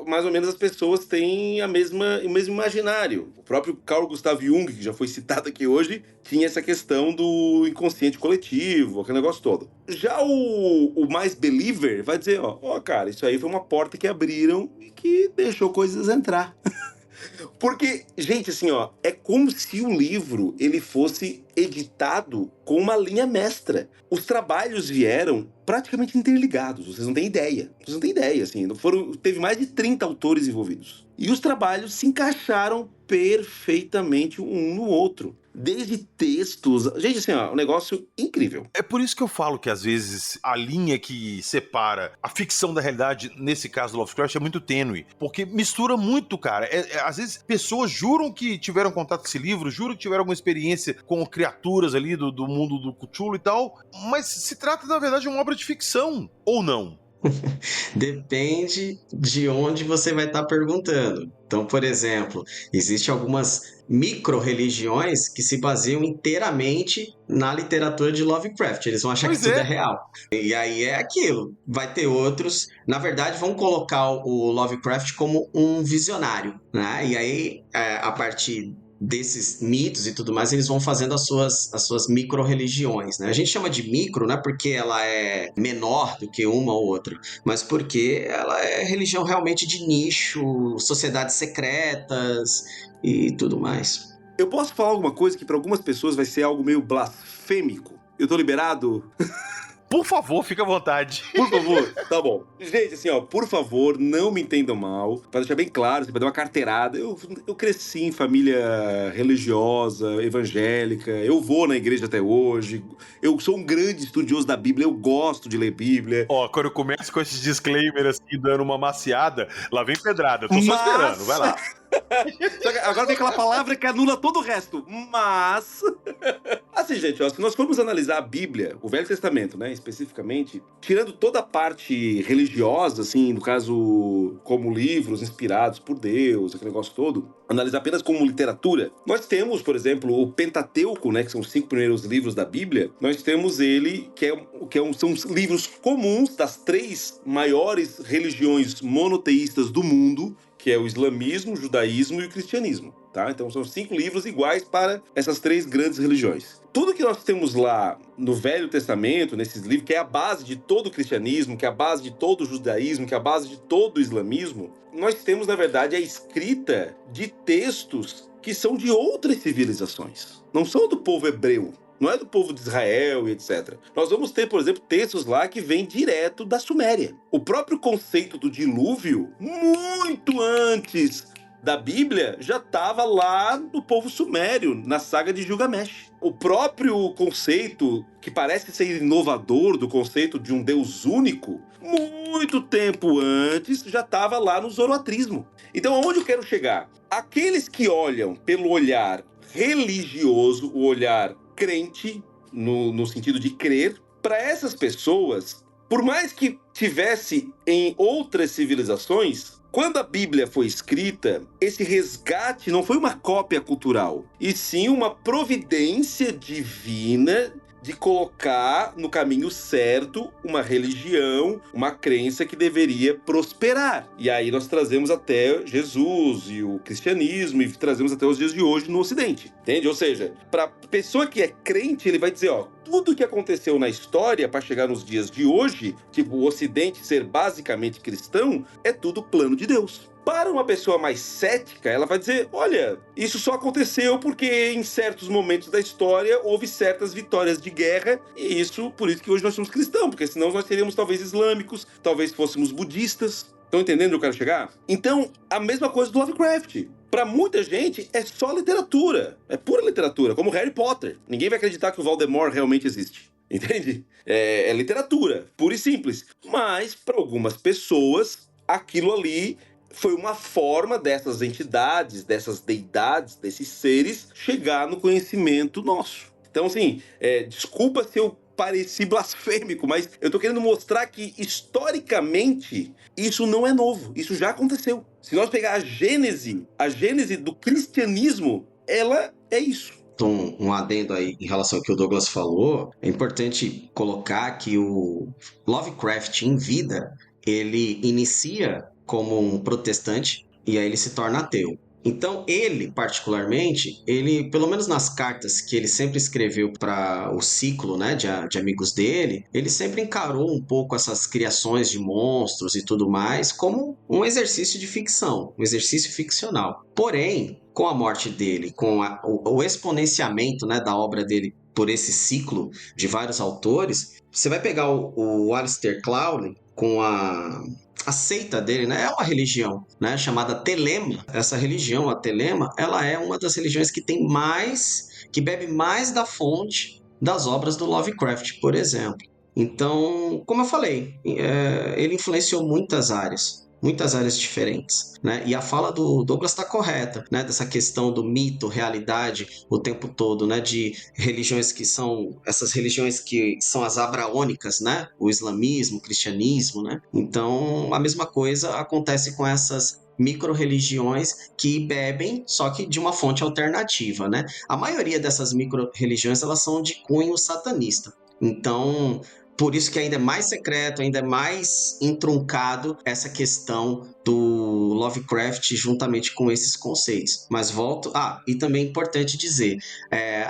mais ou menos as pessoas têm o mesmo imaginário. O próprio Carl Gustav Jung, que já foi citado aqui hoje, tinha essa questão do inconsciente coletivo, aquele negócio todo. Já o mais believer vai dizer, cara, isso aí foi uma porta que abriram e que deixou coisas entrar. Porque, gente, assim, ó, é como se o livro ele fosse editado com uma linha mestra. Os trabalhos vieram praticamente interligados, vocês não têm ideia. Assim, teve mais de 30 autores envolvidos. E os trabalhos se encaixaram perfeitamente um no outro. Desde textos... Gente, assim, ó, um negócio incrível. É por isso que eu falo que, às vezes, a linha que separa a ficção da realidade, nesse caso do Lovecraft, é muito tênue. Porque mistura muito, cara. Às vezes, pessoas juram que tiveram contato com esse livro, juram que tiveram alguma experiência com criaturas ali do mundo do Cthulhu e tal, mas se trata, na verdade, de uma obra de ficção, ou não? Depende de onde você vai estar perguntando. Então, por exemplo, existem algumas micro-religiões que se baseiam inteiramente na literatura de Lovecraft. Eles vão achar que tudo é real. E aí é aquilo. Vai ter outros... Na verdade, vão colocar o Lovecraft como um visionário, né? E aí, a partir desses mitos e tudo mais, eles vão fazendo as suas micro-religiões, né? A gente chama de micro, não é porque ela é menor do que uma ou outra, mas porque ela é religião realmente de nicho, sociedades secretas e tudo mais. Eu posso falar alguma coisa que para algumas pessoas vai ser algo meio blasfêmico? Eu tô liberado? Por favor, fica à vontade. Por favor, tá bom. Gente, assim, ó, por favor, não me entendam mal. Pra deixar bem claro, pra dar uma carteirada. Eu cresci em família religiosa, evangélica. Eu vou na igreja até hoje. Eu sou um grande estudioso da Bíblia. Eu gosto de ler Bíblia. Quando eu começo com esses disclaimers assim, dando uma maciada, lá vem pedrada. Eu tô só esperando, vai lá. Agora vem aquela palavra que anula todo o resto. Mas... Assim, gente, ó, se nós formos analisar a Bíblia, o Velho Testamento, né, especificamente, tirando toda a parte religiosa, assim, no caso, como livros inspirados por Deus, aquele negócio todo, analisar apenas como literatura, nós temos, por exemplo, o Pentateuco, né, que são os 5 primeiros livros da Bíblia, nós temos ele, são os livros comuns das 3 maiores religiões monoteístas do mundo, que é o islamismo, o judaísmo e o cristianismo, tá? Então são 5 livros iguais para essas 3 grandes religiões. Tudo que nós temos lá no Velho Testamento, nesses livros, que é a base de todo o cristianismo, que é a base de todo o judaísmo, que é a base de todo o islamismo, nós temos, na verdade, a escrita de textos que são de outras civilizações. Não são do povo hebreu. Não é do povo de Israel e etc. Nós vamos ter, por exemplo, textos lá que vêm direto da Suméria. O próprio conceito do dilúvio, muito antes da Bíblia, já estava lá no povo sumério, na saga de Gilgamesh. O próprio conceito, que parece ser inovador, do conceito de um Deus único, muito tempo antes, já estava lá no zoroatrismo. Então, aonde eu quero chegar? Aqueles que olham pelo olhar religioso, o olhar crente, no sentido de crer, para essas pessoas, por mais que tivesse em outras civilizações, quando a Bíblia foi escrita, esse resgate não foi uma cópia cultural, e sim uma providência divina de colocar no caminho certo uma religião, uma crença que deveria prosperar. E aí nós trazemos até Jesus e o cristianismo e trazemos até os dias de hoje no Ocidente, entende? Ou seja, para a pessoa que é crente, ele vai dizer, ó, tudo que aconteceu na história para chegar nos dias de hoje, tipo o Ocidente ser basicamente cristão, é tudo plano de Deus. Para uma pessoa mais cética, ela vai dizer, olha, isso só aconteceu porque em certos momentos da história houve certas vitórias de guerra e por isso que hoje nós somos cristãos, porque senão nós seríamos talvez islâmicos, talvez fôssemos budistas. Estão entendendo onde eu quero chegar? Então, a mesma coisa do Lovecraft. Para muita gente, é só literatura. É pura literatura, como Harry Potter. Ninguém vai acreditar que o Voldemort realmente existe. Entende? É literatura, pura e simples. Mas, para algumas pessoas, aquilo ali foi uma forma dessas entidades, dessas deidades, desses seres, chegar no conhecimento nosso. Então, assim, desculpa se eu pareci blasfêmico, mas eu tô querendo mostrar que, historicamente, isso não é novo. Isso já aconteceu. Se nós pegar a gênese do cristianismo, ela é isso. Então, um adendo aí em relação ao que o Douglas falou, é importante colocar que o Lovecraft em vida, ele inicia como um protestante e aí ele se torna ateu. Então, ele, particularmente, pelo menos nas cartas que ele sempre escreveu para o ciclo, né, de amigos dele, ele sempre encarou um pouco essas criações de monstros e tudo mais como um exercício de ficção, um exercício ficcional. Porém, com a morte dele, com o exponenciamento, né, da obra dele por esse ciclo de vários autores, você vai pegar o Aleister Crowley com a seita dele, né? É uma religião, né? Chamada Telema. Essa religião, a Telema, ela é uma das religiões que bebe mais da fonte das obras do Lovecraft, por exemplo. Então, como eu falei, ele influenciou muitas áreas diferentes, né? E a fala do Douglas está correta, né? Dessa questão do mito, realidade, o tempo todo, né? De religiões que são essas religiões que são as abraônicas, né? O islamismo, o cristianismo, né? Então, a mesma coisa acontece com essas micro-religiões que bebem, só que de uma fonte alternativa, né? A maioria dessas micro-religiões, elas são de cunho satanista. Então, por isso que ainda é mais secreto, ainda é mais entroncado essa questão do Lovecraft juntamente com esses conceitos. Mas volto... e também é importante dizer,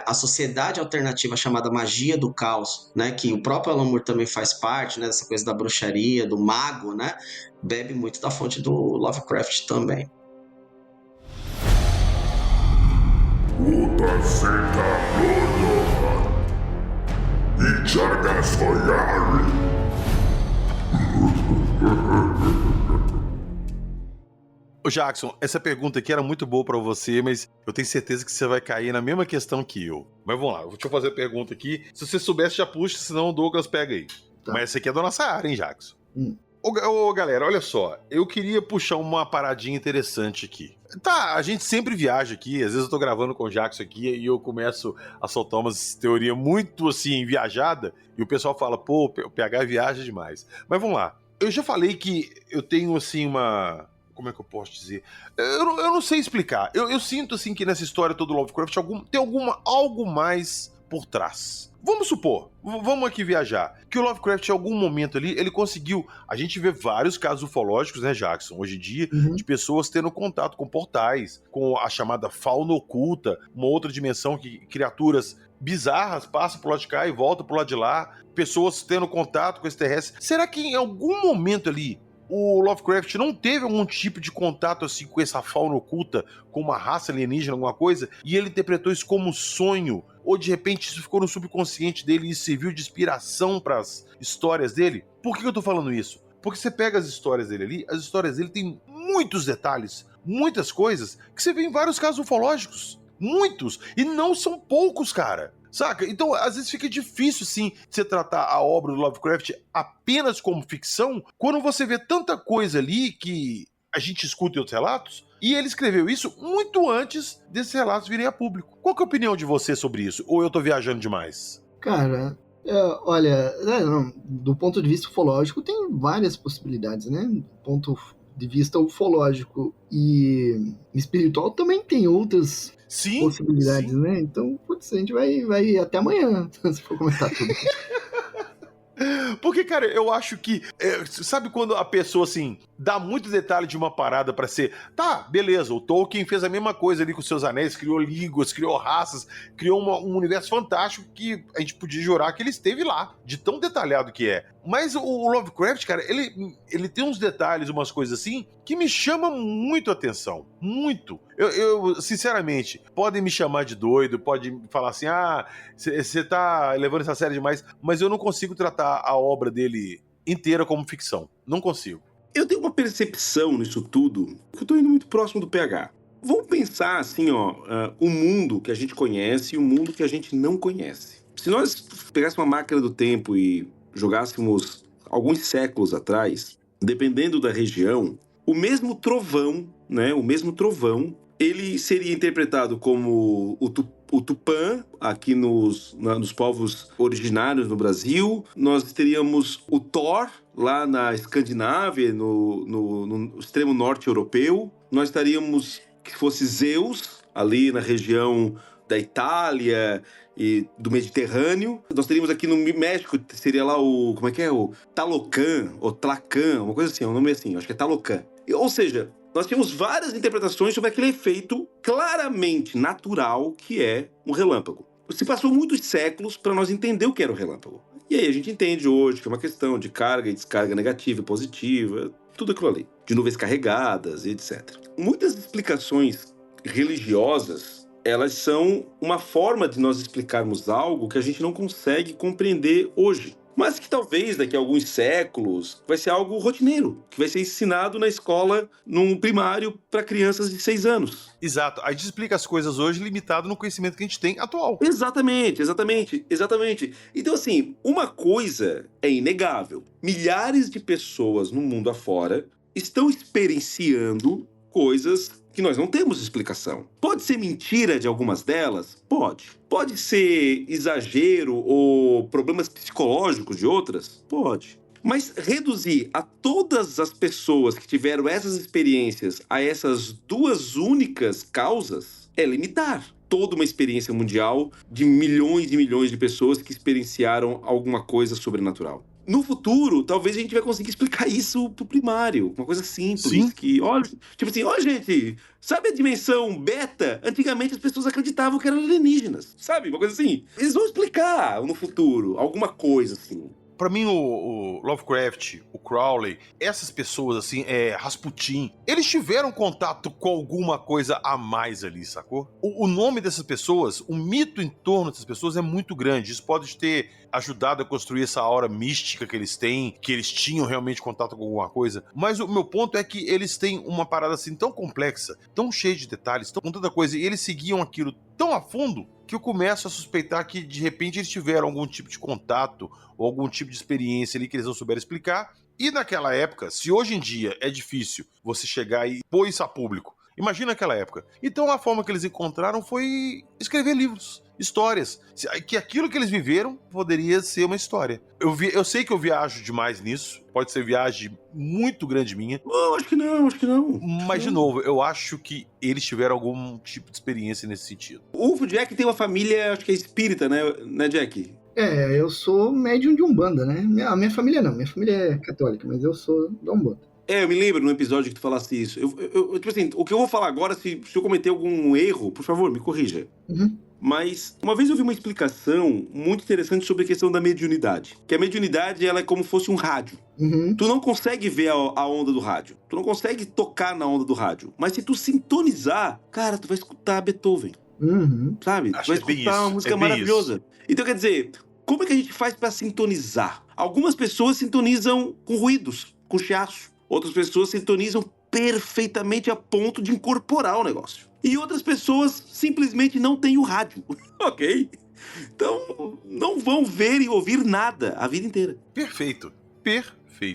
a sociedade alternativa chamada Magia do Caos, né, que o próprio Alan Moore também faz parte, né, dessa coisa da bruxaria, do mago, né, bebe muito da fonte do Lovecraft também. Ô Jackson, essa pergunta aqui era muito boa pra você, mas eu tenho certeza que você vai cair na mesma questão que eu. Mas vamos lá, deixa eu fazer a pergunta aqui. Se você soubesse, já puxa, senão o Douglas pega aí. Tá. Mas essa aqui é da nossa área, hein, Jackson? Ô, galera, olha só. Eu queria puxar uma paradinha interessante aqui. Tá, a gente sempre viaja aqui. Às vezes eu tô gravando com o Jackson aqui e eu começo a soltar umas teorias muito, assim, viajada. E o pessoal fala, pô, o PH viaja demais. Mas vamos lá. Eu já falei que eu tenho, assim, uma... Como é que eu posso dizer? Eu não sei explicar. Eu sinto, assim, que nessa história toda do Lovecraft tem algo mais por trás. Vamos supor, vamos aqui viajar, que o Lovecraft em algum momento ali, ele conseguiu, a gente vê vários casos ufológicos, né, Jackson, hoje em dia, de pessoas tendo contato com portais, com a chamada fauna oculta, uma outra dimensão que criaturas bizarras passam pro lado de cá e voltam pro lado de lá, pessoas tendo contato com extraterrestres. Será que em algum momento ali, o Lovecraft não teve algum tipo de contato assim com essa fauna oculta, com uma raça alienígena, alguma coisa, e ele interpretou isso como sonho? Ou de repente isso ficou no subconsciente dele e serviu de inspiração para as histórias dele? Por que eu tô falando isso? Porque você pega as histórias dele ali, as histórias dele têm muitos detalhes, muitas coisas que você vê em vários casos ufológicos. Muitos! E não são poucos, cara. saca? Então, às vezes fica difícil, sim, você tratar a obra do Lovecraft apenas como ficção, quando você vê tanta coisa ali que a gente escuta em outros relatos, e ele escreveu isso muito antes desses relatos virem a público. Qual que é a opinião de você sobre isso? Ou eu tô viajando demais? Cara, olha, não, do ponto de vista ufológico tem várias possibilidades, né? Do ponto de vista ufológico e espiritual também tem outras possibilidades, sim. né? Então, putz, a gente vai até amanhã, se for comentar tudo. Porque, cara, eu acho que... sabe quando a pessoa, assim, dá muito detalhe de uma parada pra ser... Tá, beleza, o Tolkien fez a mesma coisa ali com seus anéis, criou línguas, criou raças, criou um universo fantástico que a gente podia jurar que ele esteve lá, de tão detalhado que é. Mas o Lovecraft, cara, ele tem uns detalhes, umas coisas assim, que me chamam muito a atenção. Muito. Eu, sinceramente, podem me chamar de doido, podem falar assim, você tá levando essa série demais, mas eu não consigo tratar a obra dele inteira como ficção. Não consigo. Eu tenho uma percepção nisso tudo, que eu tô indo muito próximo do PH. Vamos pensar assim, o mundo que a gente conhece e o mundo que a gente não conhece. Se nós pegássemos uma máquina do tempo e jogássemos alguns séculos atrás, dependendo da região, o mesmo trovão, né, ele seria interpretado como o Tupã, aqui nos povos originários no Brasil. Nós teríamos o Thor, lá na Escandinávia, no extremo norte europeu. Nós estaríamos, que fosse Zeus, ali na região da Itália e do Mediterrâneo. Nós teríamos aqui no México, seria lá o... Como é que é? O Talocan, ou Tlacan, uma coisa assim, um nome assim, acho que é Talocan. Ou seja, nós temos várias interpretações sobre aquele efeito claramente natural que é um relâmpago. Se passou muitos séculos para nós entender o que era o relâmpago. E aí a gente entende hoje que é uma questão de carga e descarga negativa e positiva, tudo aquilo ali, de nuvens carregadas e etc. Muitas explicações religiosas, elas são uma forma de nós explicarmos algo que a gente não consegue compreender hoje. Mas que talvez daqui a alguns séculos vai ser algo rotineiro, que vai ser ensinado na escola, num primário, para crianças de 6 anos. Exato. A gente explica as coisas hoje limitado no conhecimento que a gente tem atual. Exatamente. Então, assim, uma coisa é inegável. Milhares de pessoas no mundo afora estão experienciando coisas que nós não temos explicação. Pode ser mentira de algumas delas? Pode. Pode ser exagero ou problemas psicológicos de outras? Pode. Mas reduzir a todas as pessoas que tiveram essas experiências a essas duas únicas causas é limitar toda uma experiência mundial de milhões e milhões de pessoas que experienciaram alguma coisa sobrenatural. No futuro, talvez a gente vai conseguir explicar isso pro primário. Uma coisa simples. Sim. Que, olha, tipo assim, gente, sabe a dimensão beta? Antigamente as pessoas acreditavam que eram alienígenas. Sabe? Uma coisa assim. Eles vão explicar no futuro alguma coisa assim. Pra mim, o Lovecraft, o Crowley, essas pessoas, assim, Rasputin, eles tiveram contato com alguma coisa a mais ali, sacou? O nome dessas pessoas, o mito em torno dessas pessoas é muito grande. Isso pode ter ajudado a construir essa aura mística que eles têm, que eles tinham realmente contato com alguma coisa. Mas o meu ponto é que eles têm uma parada assim tão complexa, tão cheia de detalhes, com tanta coisa, e eles seguiam aquilo tão a fundo que eu começo a suspeitar que, de repente, eles tiveram algum tipo de contato ou algum tipo de experiência ali que eles não souberam explicar. E naquela época, se hoje em dia é difícil você chegar e pôr isso a público, imagina aquela época. Então a forma que eles encontraram foi escrever livros, histórias, que aquilo que eles viveram poderia ser uma história. Eu sei que eu viajo demais nisso, pode ser viagem muito grande minha. Não, acho que não. Mas, de novo, eu acho que eles tiveram algum tipo de experiência nesse sentido. O Jack tem uma família, acho que é espírita, né, Jack? Eu sou médium de Umbanda, né? Minha família não, minha família é católica, mas eu sou da Umbanda. Eu me lembro no episódio que tu falasse isso. Tipo assim, o que eu vou falar agora, se eu cometer algum erro, por favor, me corrija. Uhum. Mas uma vez eu vi uma explicação muito interessante sobre a questão da mediunidade. Que a mediunidade, ela é como se fosse um rádio. Uhum. Tu não consegue ver a onda do rádio. Tu não consegue tocar na onda do rádio. Mas se tu sintonizar, cara, tu vai escutar Beethoven. Uhum. Sabe? Tu vai escutar uma música maravilhosa. Então, quer dizer, como é que a gente faz pra sintonizar? Algumas pessoas sintonizam com ruídos, com chiaço. Outras pessoas sintonizam perfeitamente a ponto de incorporar o negócio. E outras pessoas simplesmente não têm o rádio, ok? Então, não vão ver e ouvir nada a vida inteira. Perfeito.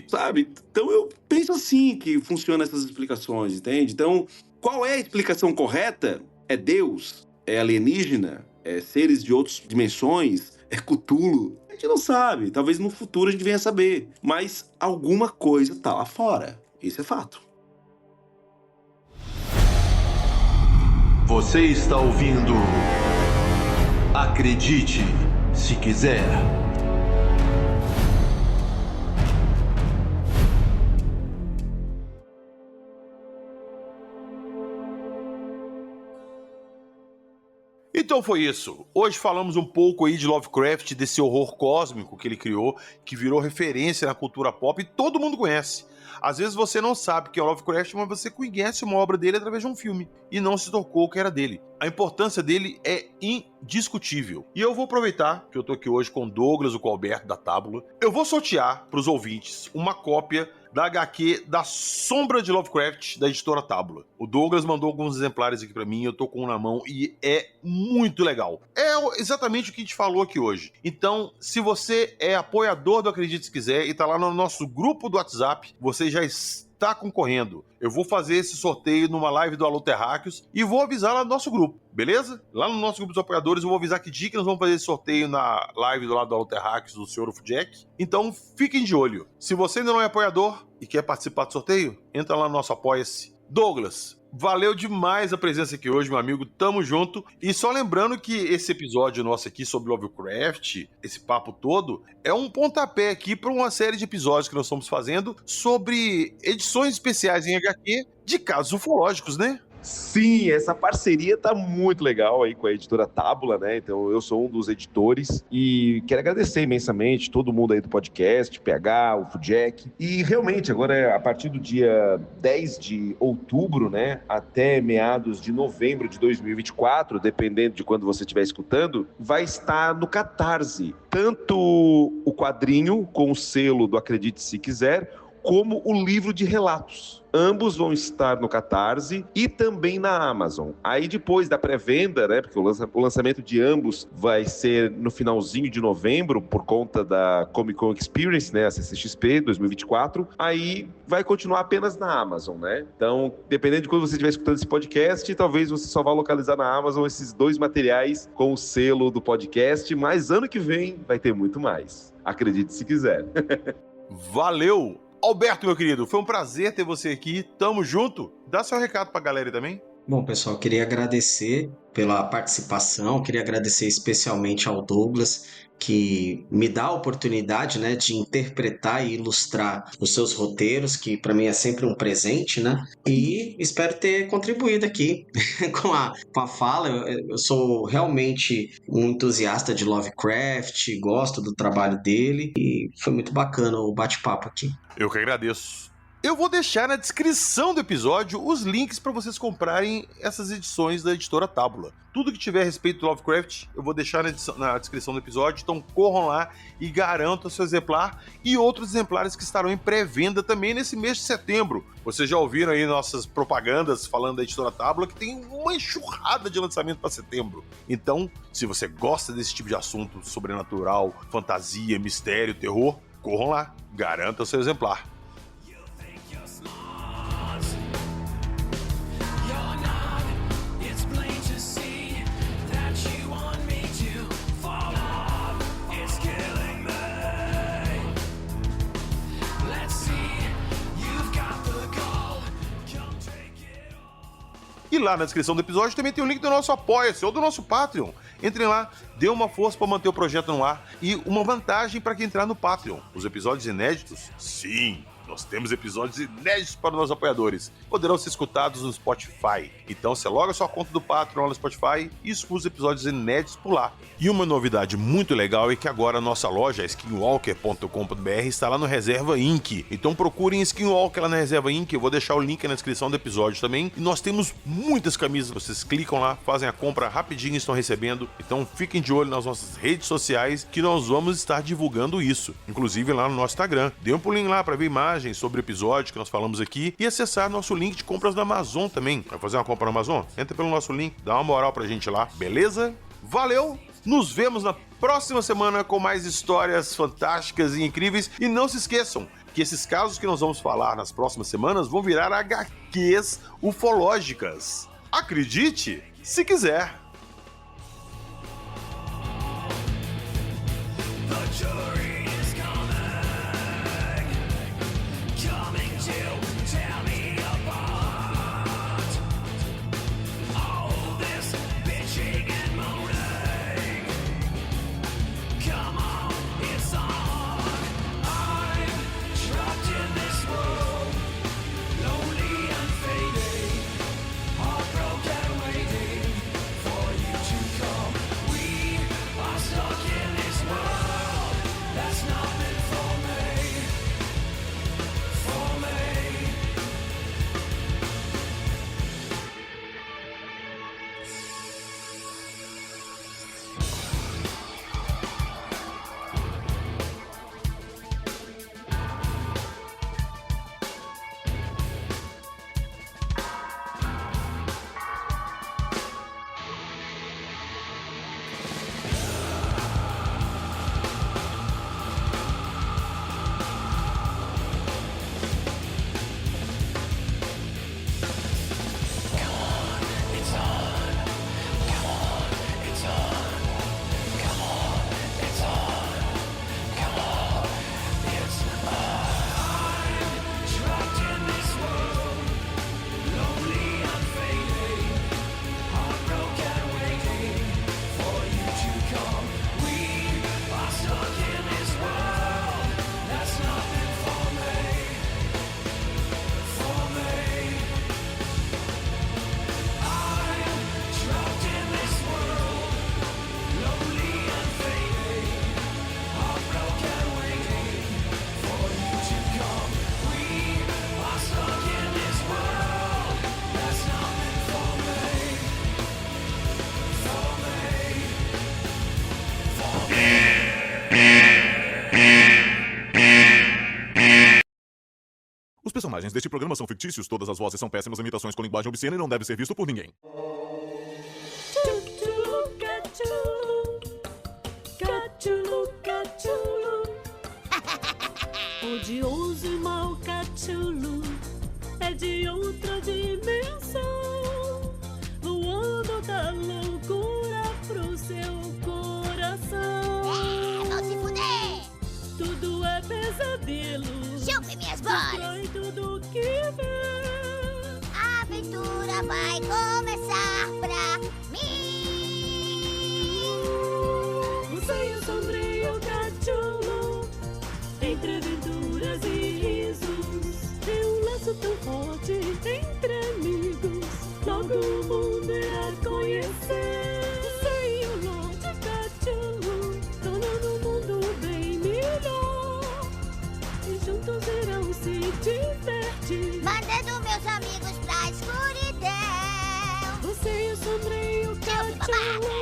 Sabe? Então eu penso assim que funcionam essas explicações, entende? Então, qual é a explicação correta? É Deus? É alienígena? É seres de outras dimensões? É Cthulhu? A gente não sabe. Talvez no futuro a gente venha saber. Mas alguma coisa tá lá fora. Isso é fato. Você está ouvindo Acredite Se Quiser. Então foi isso. Hoje falamos um pouco aí de Lovecraft, desse horror cósmico que ele criou, que virou referência na cultura pop e todo mundo conhece. Às vezes você não sabe que é Lovecraft, mas você conhece uma obra dele através de um filme e não se tocou que era dele. A importância dele é indiscutível. E eu vou aproveitar que eu tô aqui hoje com Douglas, o Colberto da Tábula. Eu vou sortear para os ouvintes uma cópia da HQ da Sombra de Lovecraft, da editora Tábula. O Douglas mandou alguns exemplares aqui pra mim, eu tô com um na mão e é muito legal. É exatamente o que a gente falou aqui hoje. Então, se você é apoiador do Acredite Se Quiser e tá lá no nosso grupo do WhatsApp, você já está concorrendo. Eu vou fazer esse sorteio numa live do Alô Terráqueos e vou avisar lá no nosso grupo, beleza? Lá no nosso grupo dos apoiadores eu vou avisar que dia que nós vamos fazer esse sorteio na live do lado do Alô Terráqueos do Sr. Jack. Então fiquem de olho. Se você ainda não é apoiador e quer participar do sorteio, entra lá no nosso Apoia-se. Douglas, valeu demais a presença aqui hoje, meu amigo. Tamo junto. E só lembrando que esse episódio nosso aqui sobre Lovecraft, esse papo todo, é um pontapé aqui para uma série de episódios que nós estamos fazendo sobre edições especiais em HQ de casos ufológicos, né? Sim, essa parceria tá muito legal aí com a editora Tábula, né? Então eu sou um dos editores e quero agradecer imensamente todo mundo aí do podcast, PH, o Jack. E realmente agora a partir do dia 10 de outubro, né, até meados de novembro de 2024, dependendo de quando você estiver escutando, vai estar no Catarse, tanto o quadrinho com o selo do Acredite Se Quiser, como o livro de relatos. Ambos vão estar no Catarse e também na Amazon. Aí depois da pré-venda, né, porque o lançamento de ambos vai ser no finalzinho de novembro, por conta da Comic Con Experience, né, a CCXP 2024, aí vai continuar apenas na Amazon, né? Então, dependendo de quando você estiver escutando esse podcast, talvez você só vá localizar na Amazon esses dois materiais com o selo do podcast, mas ano que vem vai ter muito mais. Acredite se quiser. Valeu! Alberto, meu querido, foi um prazer ter você aqui. Tamo junto. Dá seu recado pra galera aí também. Bom, pessoal, queria agradecer pela participação, queria agradecer especialmente ao Douglas, que me dá a oportunidade, né, de interpretar e ilustrar os seus roteiros, que para mim é sempre um presente, né? E espero ter contribuído aqui com a fala. Eu sou realmente um entusiasta de Lovecraft, gosto do trabalho dele e foi muito bacana o bate-papo aqui. Eu que agradeço. Eu vou deixar na descrição do episódio os links para vocês comprarem essas edições da editora Tábula. Tudo que tiver a respeito do Lovecraft, eu vou deixar na descrição do episódio, então corram lá e garantam seu exemplar e outros exemplares que estarão em pré-venda também nesse mês de setembro. Vocês já ouviram aí nossas propagandas falando da editora Tábula, que tem uma enxurrada de lançamento para setembro. Então, se você gosta desse tipo de assunto sobrenatural, fantasia, mistério, terror, corram lá, garantam seu exemplar. E lá na descrição do episódio também tem o link do nosso Apoia-se ou do nosso Patreon. Entrem lá, dê uma força para manter o projeto no ar e uma vantagem para quem entrar no Patreon. Os episódios inéditos? Sim, nós temos episódios inéditos para os nossos apoiadores. Poderão ser escutados no Spotify. Então você loga a sua conta do Patreon lá no Spotify e escuta os episódios inéditos por lá. E uma novidade muito legal é que agora a nossa loja, skinwalker.com.br, está lá no Reserva Inc. Então procurem Skinwalker lá na Reserva Inc. Eu vou deixar o link na descrição do episódio também. E nós temos muitas camisas. Vocês clicam lá, fazem a compra rapidinho e estão recebendo. Então fiquem de olho nas nossas redes sociais que nós vamos estar divulgando isso. Inclusive lá no nosso Instagram. Dê um pulinho lá para ver imagens sobre o episódio que nós falamos aqui e acessar nosso link de compras da Amazon também. Vai fazer uma compra na Amazon? Entra pelo nosso link, dá uma moral pra gente lá, beleza? Valeu! Nos vemos na próxima semana com mais histórias fantásticas e incríveis. E não se esqueçam que esses casos que nós vamos falar nas próximas semanas vão virar HQs ufológicas. Acredite, se quiser. Os personagens deste programa são fictícios, todas as vozes são péssimas imitações com linguagem obscena e não deve ser visto por ninguém. Odioso e mau Cthulhu é de outra dimensão, voando da loucura pro seu coração. Vão se fuder! Tudo é pesadelo. Chupe minhas bolas! Destrói tudo que vê. A aventura vai começar pra mim. O sonho sombrio Cthulhu, entre aventuras e risos, tem um laço tão forte entre amigos. Logo o mundo irá conhecer. Sei o Lorde Cthulhu, tornando o mundo bem melhor. E juntos irão se divertir, mandando meus amigos pra escuridão. Você e o sombrio Cthulhu.